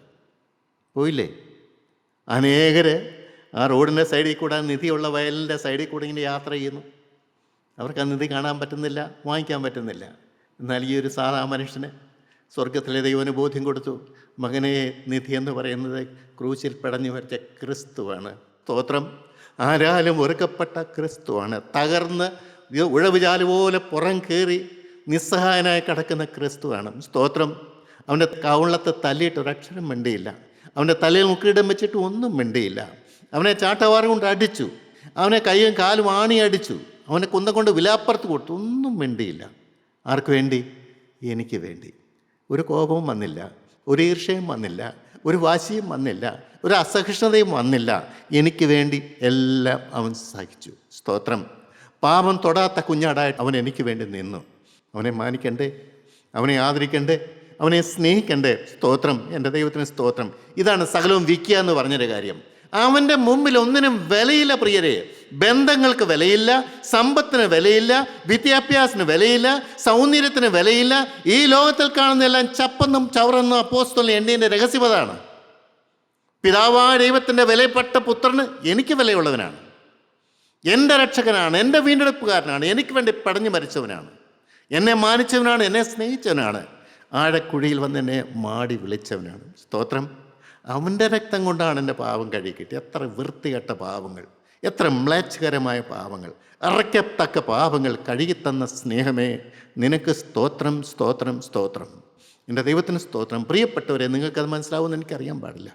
പോയില്ലേ? അനേകർ ആ റോഡിൻ്റെ സൈഡിൽ കൂടെ, ആ നിധിയുള്ള വയലിൻ്റെ സൈഡിൽ കൂടെ ഇങ്ങനെ യാത്ര ചെയ്യുന്നു. അവർക്ക് ആ നിധി കാണാൻ പറ്റുന്നില്ല, വാങ്ങിക്കാൻ പറ്റുന്നില്ല. എന്നാൽ ഈ ഒരു സാധാ മനുഷ്യന് സ്വർഗത്തിലെ ദൈവന് ബോധ്യം കൊടുത്തു. മകനെ, നിധി എന്ന് പറയുന്നത് ക്രൂശിൽ പിടഞ്ഞു വരച്ച ക്രിസ്തുവാണ്. സ്തോത്രം. ആരാലും ഒരുക്കപ്പെട്ട ക്രിസ്തുവാണ്. തകർന്ന് ഉഴവുചാല് പോലെ പുറം കയറി നിസ്സഹായനായി കിടക്കുന്ന ക്രിസ്തുവാണ്. സ്തോത്രം. അവൻ്റെ കവിളത്തെ തല്ലിയിട്ട് ഒരക്ഷരം മിണ്ടിയില്ല. അവൻ്റെ തലയിൽ മുക്കിയിടം വെച്ചിട്ട് ഒന്നും മിണ്ടിയില്ല. അവനെ ചാട്ടവാറ് കൊണ്ട് അടിച്ചു, അവനെ കൈയും കാലും ആണി അടിച്ചു, അവനെ കുന്തം കൊണ്ട് വിലാപ്പുറത്ത് കൊടുത്തു, ഒന്നും മിണ്ടിയില്ല. ആർക്ക് വേണ്ടി? എനിക്ക് വേണ്ടി. ഒരു കോപവും വന്നില്ല, ഒരു ഈർഷ്യയും വന്നില്ല, ഒരു വാശിയും വന്നില്ല, ഒരു അസഹിഷ്ണുതയും വന്നില്ല. എനിക്ക് വേണ്ടി എല്ലാം അവൻ സഹിച്ചു. സ്തോത്രം. പാപം തൊടാത്ത കുഞ്ഞാടായിട്ട് അവൻ എനിക്ക് വേണ്ടി നിന്നു. അവനെ മാനിക്കണ്ടേ, അവനെ ആദരിക്കണ്ടേ, അവനെ സ്നേഹിക്കണ്ടേ? സ്തോത്രം. എൻ്റെ ദൈവത്തിന് സ്തോത്രം. ഇതാണ് സകലവും വിൽക്കുക എന്ന് പറഞ്ഞൊരു കാര്യം. അവൻ്റെ മുമ്പിൽ ഒന്നിനും വിലയില്ല പ്രിയരെ. ബന്ധങ്ങൾക്ക് വിലയില്ല, സമ്പത്തിന് വിലയില്ല, വിദ്യാഭ്യാസത്തിന് വിലയില്ല, സൗന്ദര്യത്തിന് വിലയില്ല. ഈ ലോകത്തിൽ കാണുന്നതെല്ലാം ചപ്പെന്നും ചവറെന്നും അപ്പോസ്തലൻ എണ്ണീൻ്റെ രഹസ്യമതാണ്. പിതാവായ ദൈവത്തിൻ്റെ വിലപ്പെട്ട പുത്രന് എനിക്ക് വിലയുള്ളവനാണ്, എൻ്റെ രക്ഷകനാണ്, എൻ്റെ വീണ്ടെടുപ്പുകാരനാണ്, എനിക്ക് വേണ്ടി പടഞ്ഞു മരിച്ചവനാണ്, എന്നെ മാനിച്ചവനാണ്, എന്നെ സ്നേഹിച്ചവനാണ്, ആഴക്കുഴിയിൽ വന്ന് എന്നെ മാടി വിളിച്ചവനാണ്. സ്തോത്രം. അവൻ്റെ രക്തം കൊണ്ടാണ് എൻ്റെ പാപം കഴുകിക്കിട്ടി. എത്ര വൃത്തികെട്ട പാപങ്ങൾ, എത്ര മ്ലേച്ഛകരമായ പാപങ്ങൾ, അറയ്ക്കത്തക്ക പാപങ്ങൾ കഴുകിത്തന്ന സ്നേഹമേ, നിനക്ക് സ്തോത്രം, സ്തോത്രം, സ്തോത്രം. എൻ്റെ ദൈവത്തിന് സ്തോത്രം. പ്രിയപ്പെട്ടവരെ, നിങ്ങൾക്കത് മനസ്സിലാവുമെന്ന് എനിക്കറിയാൻ പാടില്ല.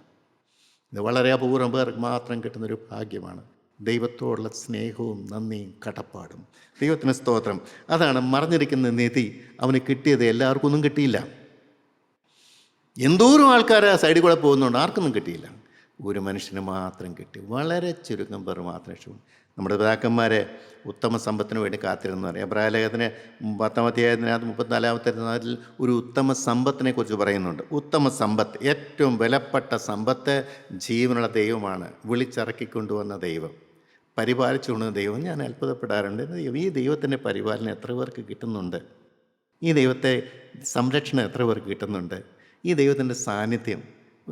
ഇത് വളരെ അപൂർവം പേർക്ക് മാത്രം കിട്ടുന്നൊരു ഭാഗ്യമാണ്. ദൈവത്തോടുള്ള സ്നേഹവും നന്ദിയും കടപ്പാടും. ദൈവത്തിന് സ്തോത്രം. അതാണ് മറഞ്ഞിരിക്കുന്ന നിധി. അവന് കിട്ടിയത് എല്ലാവർക്കും ഒന്നും കിട്ടിയില്ല. എന്തോരം ആൾക്കാർ സൈഡിൽ കൂടെ പോകുന്നുണ്ട്, ആർക്കൊന്നും കിട്ടിയില്ല. ഒരു മനുഷ്യന് മാത്രം കിട്ടി. വളരെ ചുരുക്കം പേർ മാത്രം രക്ഷപ്പെട്ടു. നമ്മുടെ പിതാക്കന്മാരെ ഉത്തമ സമ്പത്തിന് വേണ്ടി കാത്തിരുന്നു പറയും. എബ്രായ ലേഖനത്തിന് 10-ാം അധ്യായത്തിനകത്ത് 34-ാം ഒരു ഉത്തമ സമ്പത്തിനെ കുറിച്ച് പറയുന്നുണ്ട്. ഉത്തമ സമ്പത്ത്, ഏറ്റവും വിലപ്പെട്ട സമ്പത്ത് ജീവനുള്ള ദൈവമാണ്. വിളിച്ചിറക്കിക്കൊണ്ടുവന്ന ദൈവം, പരിപാലിച്ചുകൊണ്ടുവന്ന ദൈവം. ഞാൻ അത്ഭുതപ്പെടാറുണ്ട്. ഈ ദൈവത്തിൻ്റെ പരിപാലനം എത്ര പേർക്ക് കിട്ടുന്നുണ്ട്? ഈ ദൈവത്തെ സംരക്ഷണം എത്ര പേർക്ക് കിട്ടുന്നുണ്ട്? ഈ ദൈവത്തിൻ്റെ സാന്നിധ്യം,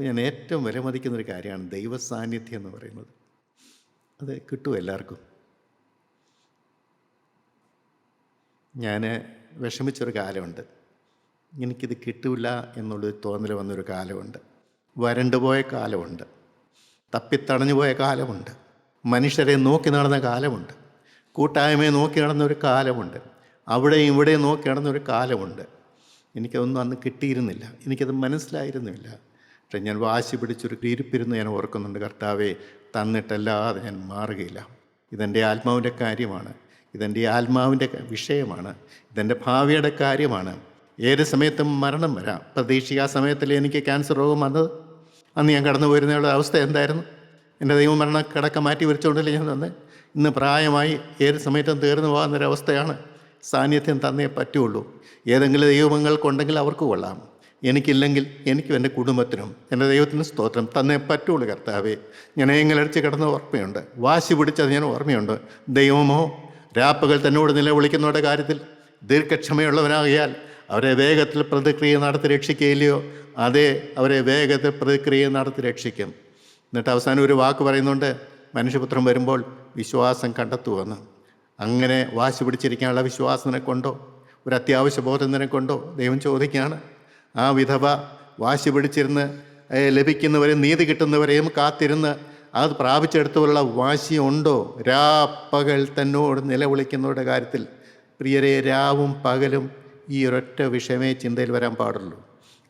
ഞാൻ ഏറ്റവും വിലമതിക്കുന്നൊരു കാര്യമാണ് ദൈവ സാന്നിധ്യം എന്ന് പറയുന്നത്. അത് കിട്ടും എല്ലാവർക്കും. ഞാൻ വിഷമിച്ചൊരു കാലമുണ്ട്. എനിക്കിത് കിട്ടില്ല എന്നുള്ളൊരു തോന്നൽ വന്നൊരു കാലമുണ്ട്. വരണ്ടുപോയ കാലമുണ്ട്, തപ്പിത്തടഞ്ഞു പോയ കാലമുണ്ട്, മനുഷ്യരെ നോക്കി നടന്ന കാലമുണ്ട്, കൂട്ടായ്മയെ നോക്കി നടന്നൊരു കാലമുണ്ട്, അവിടെയും ഇവിടെയും നോക്കി നടന്നൊരു കാലമുണ്ട്. എനിക്കതൊന്നും അന്ന് കിട്ടിയിരുന്നില്ല, എനിക്കത് മനസ്സിലായിരുന്നില്ല. പക്ഷെ ഞാൻ വാശി പിടിച്ചൊരു ഇരിപ്പിരുന്ന് ഞാൻ ഓർക്കുന്നുണ്ട്. കർത്താവെ, തന്നിട്ടല്ലാതെ ഞാൻ മാറുകയില്ല. ഇതെൻ്റെ ആത്മാവിൻ്റെ കാര്യമാണ്, ഇതെൻ്റെ ആത്മാവിൻ്റെ വിഷയമാണ്, ഇതെൻ്റെ ഭാവിയുടെ കാര്യമാണ്. ഏത് സമയത്തും മരണം വരാം. പ്രതീക്ഷിക്കാ സമയത്തിൽ എനിക്ക് ക്യാൻസർ രോഗം വന്നത്. അന്ന് ഞാൻ കടന്നു പോയിരുന്ന അവസ്ഥ എന്തായിരുന്നു? എൻ്റെ ദൈവമരണം കിടക്ക മാറ്റി വരച്ചുകൊണ്ടല്ലേ ഞാൻ തന്നെ. ഇന്ന് പ്രായമായി ഏത് സമയത്തും തീർന്നു പോകാവുന്നൊരവസ്ഥയാണ്. സാന്നിധ്യം തന്നേ പറ്റുള്ളൂ. ഏതെങ്കിലും ദൈവങ്ങൾക്കുണ്ടെങ്കിൽ അവർക്ക് കൊള്ളാം, എനിക്കില്ലെങ്കിൽ എനിക്കും എൻ്റെ കുടുംബത്തിനും എൻ്റെ ദൈവത്തിന് സ്തോത്രം തന്നേ പറ്റുള്ളൂ. കർത്താവേ, ഞാൻ എങ്ങലടിച്ച് കിടന്ന ഓർമ്മയുണ്ട്, വാശി പിടിച്ചത് ഞാൻ ഓർമ്മയുണ്ട്. ദൈവമോ രാപ്പകൽ തന്നോട് നിലവിളിക്കുന്നവരുടെ കാര്യത്തിൽ ദീർഘക്ഷമയുള്ളവനാകിയാൽ അവരെ വേഗത്തിൽ പ്രതിക്രിയ നടത്തി രക്ഷിക്കുകയില്ലയോ? അതേ, അവരെ വേഗത്തിൽ പ്രതിക്രിയ നടത്തി രക്ഷിക്കും. എന്നിട്ട് അവസാനം ഒരു വാക്ക് പറയുന്നുണ്ട്, മനുഷ്യപുത്രം വരുമ്പോൾ വിശ്വാസം കണ്ടെത്തുമെന്ന്. അങ്ങനെ വാശി പിടിച്ചിരിക്കാനുള്ള വിശ്വാസം നിനക്കൊണ്ടോ? ഒരു അത്യാവശ്യ ബോധം നിനക്കൊണ്ടോ? ദൈവം ചോദിക്കുകയാണ്. ആ വിധവ വാശി പിടിച്ചിരുന്ന് ലഭിക്കുന്നവരെയും നീതി കിട്ടുന്നവരെയും കാത്തിരുന്ന് അത് പ്രാപിച്ചെടുത്തുള്ള വാശി ഉണ്ടോ? രാപ്പകൽ തന്നോട് നിലവിളിക്കുന്നവരുടെ കാര്യത്തിൽ പ്രിയരെ, രാവും പകലും ഈ ഒരൊറ്റ വിഷയമേ ചിന്തയിൽ വരാൻ പാടുള്ളൂ.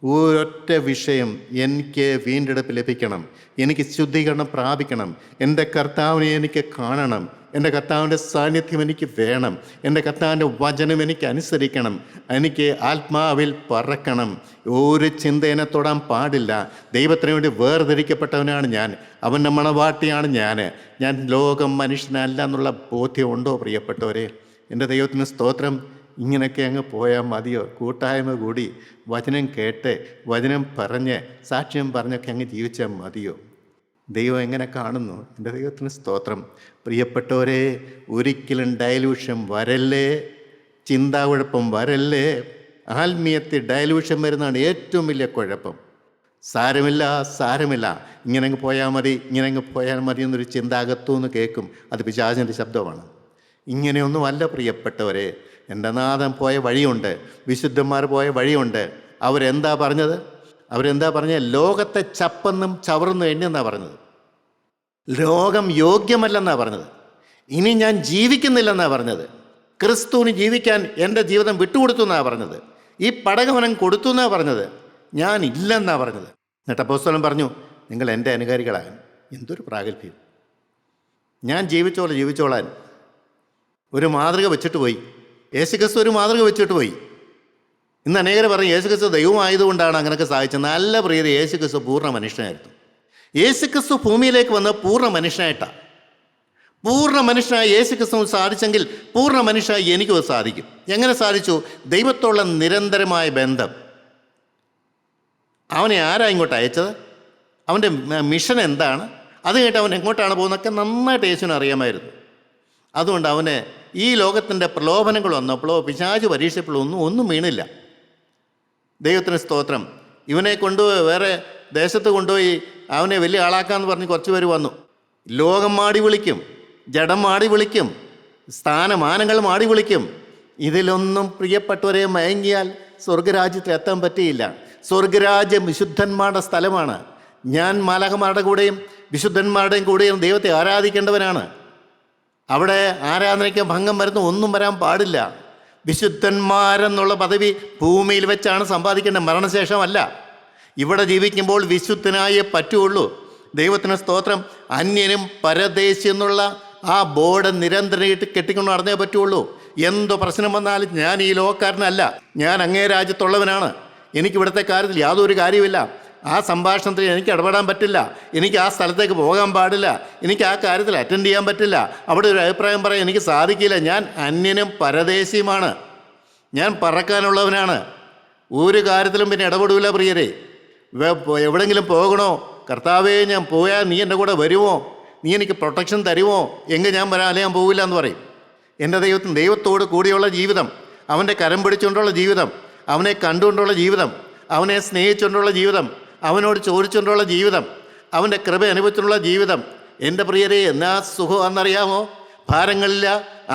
ഒരൊറ്റ വിഷയം, എനിക്ക് വീണ്ടെടുപ്പ് ലഭിക്കണം, എനിക്ക് ശുദ്ധീകരണം പ്രാപിക്കണം, എൻ്റെ കർത്താവിനെ എനിക്ക് കാണണം, എൻ്റെ കർത്താവിൻ്റെ സാന്നിധ്യം എനിക്ക് വേണം, എൻ്റെ കർത്താവിൻ്റെ വചനം എനിക്ക് അനുസരിക്കണം, എനിക്ക് ആത്മാവിൽ പറക്കണം. ഒരു ചിന്തേനെ തൊടാൻ പാടില്ല. ദൈവത്തിന് വേണ്ടി വേർതിരിക്കപ്പെട്ടവനാണ് ഞാൻ, അവൻ്റെ മണവാട്ടിയാണ് ഞാൻ ലോകം മനുഷ്യനല്ല എന്നുള്ള ബോധ്യമുണ്ടോ പ്രിയപ്പെട്ടവരെ? എൻ്റെ ദൈവത്തിന് സ്തോത്രം. ഇങ്ങനെയൊക്കെ അങ്ങ് പോയാൽ മതിയോ? കൂട്ടായ്മ കൂടി വചനം കേട്ട് വചനം പറഞ്ഞ് സാക്ഷ്യം പറഞ്ഞൊക്കെ അങ്ങ് ജീവിച്ചാൽ മതിയോ? ദൈവം എങ്ങനെ കാണുന്നു? എൻ്റെ ദൈവത്തിന് സ്തോത്രം. പ്രിയപ്പെട്ടവരെ, ഒരിക്കലും ഡയലൂഷൻ വരല്ലേ, ചിന്താകുഴപ്പം വരല്ലേ. ആത്മീയത്തിൽ ഡയലൂഷൻ വരുന്നതാണ് ഏറ്റവും വലിയ കുഴപ്പം. സാരമില്ല, ഇങ്ങനെ അങ്ങ് പോയാൽ മതി എന്നൊരു ചിന്ത അകത്തുനിന്ന് കേൾക്കും. അത് പിശാചിൻ്റെ ശബ്ദമാണ്. ഇങ്ങനെയൊന്നുമല്ല പ്രിയപ്പെട്ടവരെ. എൻ്റെ നാഥൻ പോയ വഴിയുണ്ട്, വിശുദ്ധന്മാർ പോയ വഴിയുണ്ട്. അവരെന്താ പറഞ്ഞത്? ലോകത്തെ ചപ്പെന്നും ചവറെന്നും എണ്ണെന്നാണ് പറഞ്ഞത്. ലോകം യോഗ്യമല്ലെന്നാണ് പറഞ്ഞത്. ഇനി ഞാൻ ജീവിക്കുന്നില്ലെന്നാണ് പറഞ്ഞത്. ക്രിസ്തുവിന് ജീവിക്കാൻ എൻ്റെ ജീവിതം വിട്ടുകൊടുത്തു എന്നാണ് പറഞ്ഞത്. ഈ പടകവനം കൊടുത്തു എന്നാണ് പറഞ്ഞത്. ഞാൻ ഇല്ലെന്നാണ് പറഞ്ഞത്. എന്നിട്ട് അപ്പോസ്തലൻ പറഞ്ഞു, നിങ്ങൾ എൻ്റെ അനുകാരികളാകാൻ. എന്തൊരു പ്രാഗൽഭ്യം! ഞാൻ ജീവിച്ചോളാൻ ഒരു മാതൃക വെച്ചിട്ട് പോയി. യേശുക്രിസ്തു ഒരു മാതൃക വെച്ചിട്ട് പോയി. ഇന്ന് അനേകർ പറയും യേശുക്രിസ്തു ദൈവമായതുകൊണ്ടാണ് അങ്ങനെയൊക്കെ സാധിച്ചത്. നല്ല പ്രിയത, യേശുക്രിസ്തു പൂർണ്ണ മനുഷ്യനായിരുന്നു. യേശുക്രിസ്തു ഭൂമിയിലേക്ക് വന്ന് പൂർണ്ണ മനുഷ്യനായിട്ടാണ്. പൂർണ്ണ മനുഷ്യനായി യേശുക്രിസ്തു സാധിച്ചെങ്കിൽ പൂർണ്ണ മനുഷ്യനായി എനിക്കും അത് സാധിക്കും. എങ്ങനെ സാധിച്ചു? ദൈവത്തോടുള്ള നിരന്തരമായ ബന്ധം. അവനെ ആരാ ഇങ്ങോട്ട് അയച്ചത്? അവൻ്റെ മിഷൻ എന്താണ്? അത് കേട്ട് അവൻ എങ്ങോട്ടാണ് പോകുന്നതൊക്കെ നന്നായിട്ട് യേശുവിന് അറിയാമായിരുന്നു. അതുകൊണ്ട് അവന് ഈ ലോകത്തിൻ്റെ പ്രലോഭനങ്ങൾ വന്നപ്പോഴോ പിശാച് പരീക്ഷപ്പോഴോ ഒന്നും വീണില്ല. ദൈവത്തിന് സ്തോത്രം. ഇവനെ കൊണ്ടുപോയി വേറെ ദേശത്ത് കൊണ്ടുപോയി അവനെ വലിയ ആളാക്കാമെന്ന് പറഞ്ഞ് കുറച്ച് പേര് വന്നു. ലോകം മാടി വിളിക്കും, ജഡം മാടി വിളിക്കും, സ്ഥാനമാനങ്ങൾ മാടി വിളിക്കും. ഇതിലൊന്നും പ്രിയപ്പെട്ടവരെ മയങ്ങിയാൽ സ്വർഗരാജ്യത്തിൽ എത്താൻ പറ്റിയില്ല. സ്വർഗരാജ്യം വിശുദ്ധന്മാരുടെ സ്ഥലമാണ്. ഞാൻ മാലാഖമാരുടെ കൂടെയും വിശുദ്ധന്മാരുടെയും കൂടെയും ദൈവത്തെ ആരാധിക്കേണ്ടവനാണ്. അവിടെ ആരാധനയ്ക്ക് ഭംഗം വരുന്ന ഒന്നും വരാൻ പാടില്ല. വിശുദ്ധന്മാരെന്നുള്ള പദവി ഭൂമിയിൽ വെച്ചാണ് സമ്പാദിക്കേണ്ടത്, മരണശേഷമല്ല. ഇവിടെ ജീവിക്കുമ്പോൾ വിശുദ്ധനായേ പറ്റുള്ളൂ. ദൈവത്തിന് സ്തോത്രം. അന്യനും പരദേശി എന്നുള്ള ആ ബോർഡ് നിരന്തരമായിട്ട് കെട്ടിക്കൊണ്ട് നടന്നേ പറ്റുള്ളൂ. എന്തോ പ്രശ്നം വന്നാലും ഞാൻ ഈ ലോകക്കാരനല്ല, ഞാൻ അങ്ങേ രാജ്യത്തുള്ളവനാണ്. എനിക്കിവിടുത്തെ കാര്യത്തിൽ യാതൊരു കാര്യമില്ല. ആ സംഭാഷണത്തിൽ എനിക്ക് ഇടപെടാൻ പറ്റില്ല, എനിക്ക് ആ സ്ഥലത്തേക്ക് പോകാൻ പാടില്ല, എനിക്ക് ആ കാര്യത്തിൽ അറ്റൻഡ് ചെയ്യാൻ പറ്റില്ല, അവിടെ ഒരു അഭിപ്രായം പറയാൻ എനിക്ക് സാധിക്കില്ല. ഞാൻ അന്യനും പരദേശിയുമാണ്, ഞാൻ പറക്കാനുള്ളവനാണ്. ഒരു കാര്യത്തിലും പിന്നെ ഇടപെടില്ല പ്രിയരെ. എവിടെയെങ്കിലും പോകണോ? കർത്താവേ ഞാൻ പോയാൽ നീ എൻ്റെ കൂടെ വരുമോ? നീ എനിക്ക് പ്രൊട്ടക്ഷൻ തരുമോ? എങ്കിൽ ഞാൻ വരാം, അല്ലെങ്കിൽ ഞാൻ പോകില്ല എന്ന് പറയും. എൻ്റെ ദൈവത്തോട് കൂടിയുള്ള ജീവിതം, അവൻ്റെ കരം പിടിച്ചുകൊണ്ടുള്ള ജീവിതം, അവനെ കണ്ടുകൊണ്ടുള്ള ജീവിതം, അവനെ സ്നേഹിച്ചുകൊണ്ടുള്ള ജീവിതം, അവനോട് ചോദിച്ചുകൊണ്ടുള്ള ജീവിതം, അവൻ്റെ കൃപ അനുഭവിച്ചുകൊണ്ടുള്ള ജീവിതം. എൻ്റെ പ്രിയരെ എന്നാ സുഖമാണെന്നറിയാമോ? ഭാരങ്ങളില്ല,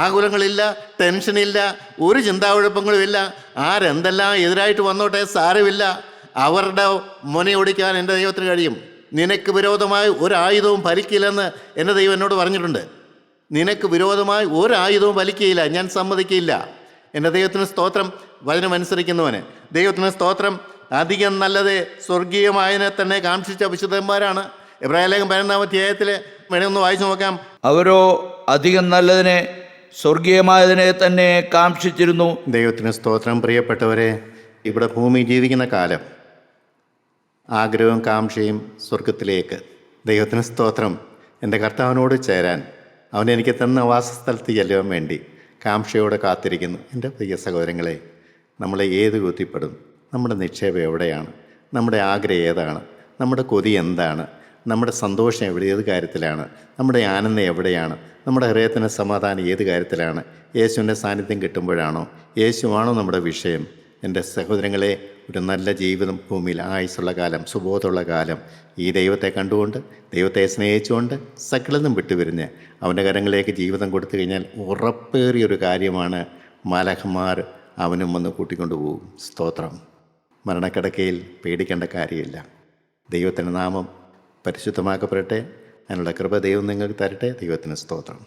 ആകുലങ്ങളില്ല, ടെൻഷനില്ല, ഒരു ചിന്താകുഴപ്പങ്ങളുമില്ല. ആരെന്തെല്ലാം എതിരായിട്ട് വന്നോട്ടെ, സാരമില്ല. അവരുടെ മുനയൊടിക്കാൻ എൻ്റെ ദൈവത്തിന് കഴിയും. നിനക്ക് വിരോധമായി ഒരായുധവും ഫലിക്കില്ലെന്ന് എൻ്റെ ദൈവം എന്നോട് പറഞ്ഞിട്ടുണ്ട്. നിനക്ക് വിരോധമായി ഒരായുധവും ഫലിക്കുകയില്ല, ഞാൻ സമ്മതിക്കില്ല. എൻ്റെ ദൈവത്തിന് സ്തോത്രം. വചനമനുസരിക്കുന്നവന് ദൈവത്തിന് സ്തോത്രം. അധികം നല്ലത് സ്വർഗീയമായതിനെ തന്നെ കാംക്ഷിച്ച വിശുദ്ധന്മാരാണ്. എബ്രായലേഖനം 15-ാം അധ്യായത്തിൽ വേണമെന്ന് വായിച്ചു നോക്കാം. അവരോ അധികം നല്ലതിനെ, സ്വർഗീയമായതിനെ തന്നെ കാംക്ഷിച്ചിരുന്നു. ദൈവത്തിന് സ്തോത്രം. പ്രിയപ്പെട്ടവരെ, ഇവിടെ ഭൂമി ജീവിക്കുന്ന കാലം ആഗ്രഹവും കാംക്ഷയും സ്വർഗത്തിലേക്ക്. ദൈവത്തിന് സ്തോത്രം. എൻ്റെ കർത്താവിനോട് ചേരാൻ, അവൻ എനിക്ക് തന്ന വാസസ്ഥലത്ത് ചെല്ലുവാൻ വേണ്ടി കാംക്ഷയോടെ കാത്തിരിക്കുന്നു. എൻ്റെ പ്രിയ സഹോദരങ്ങളെ, നമ്മളെ ഏത് ബുദ്ധിപ്പെടും? നമ്മുടെ നിക്ഷേപം എവിടെയാണ്? നമ്മുടെ ആഗ്രഹം ഏതാണ്? നമ്മുടെ കൊതി എന്താണ്? നമ്മുടെ സന്തോഷം ഏത് കാര്യത്തിലാണ്? നമ്മുടെ ആനന്ദം എവിടെയാണ്? നമ്മുടെ ഹൃദയത്തിന് സമാധാനം ഏത് കാര്യത്തിലാണ്? യേശുവിൻ്റെ സാന്നിധ്യം കിട്ടുമ്പോഴാണോ? യേശുവാണോ നമ്മുടെ വിഷയം? എൻ്റെ സഹോദരങ്ങളെ, ഒരു നല്ല ജീവിതം ഭൂമിയിൽ ആയുസ്സുള്ള കാലം, സുബോധമുള്ള കാലം ഈ ദൈവത്തെ കണ്ടുകൊണ്ട്, ദൈവത്തെ സ്നേഹിച്ചുകൊണ്ട്, സകലതും വിട്ടുപിരിഞ്ഞ് അവൻ്റെ കരങ്ങളിലേക്ക് ജീവിതം കൊടുത്തു കഴിഞ്ഞാൽ ഉറപ്പേറിയൊരു കാര്യമാണ്, മാലാഖമാർ അവനും വന്ന് കൂട്ടിക്കൊണ്ടു പോകും. സ്തോത്രം. മരണക്കിടക്കയിൽ പേടിക്കേണ്ട കാര്യമില്ല. ദൈവത്തിൻ്റെ നാമം പരിശുദ്ധമാക്കപ്പെടട്ടെ. അതിനുള്ള കൃപ ദൈവം നിങ്ങൾക്ക് തരട്ടെ. ദൈവത്തിന് സ്തോത്രം.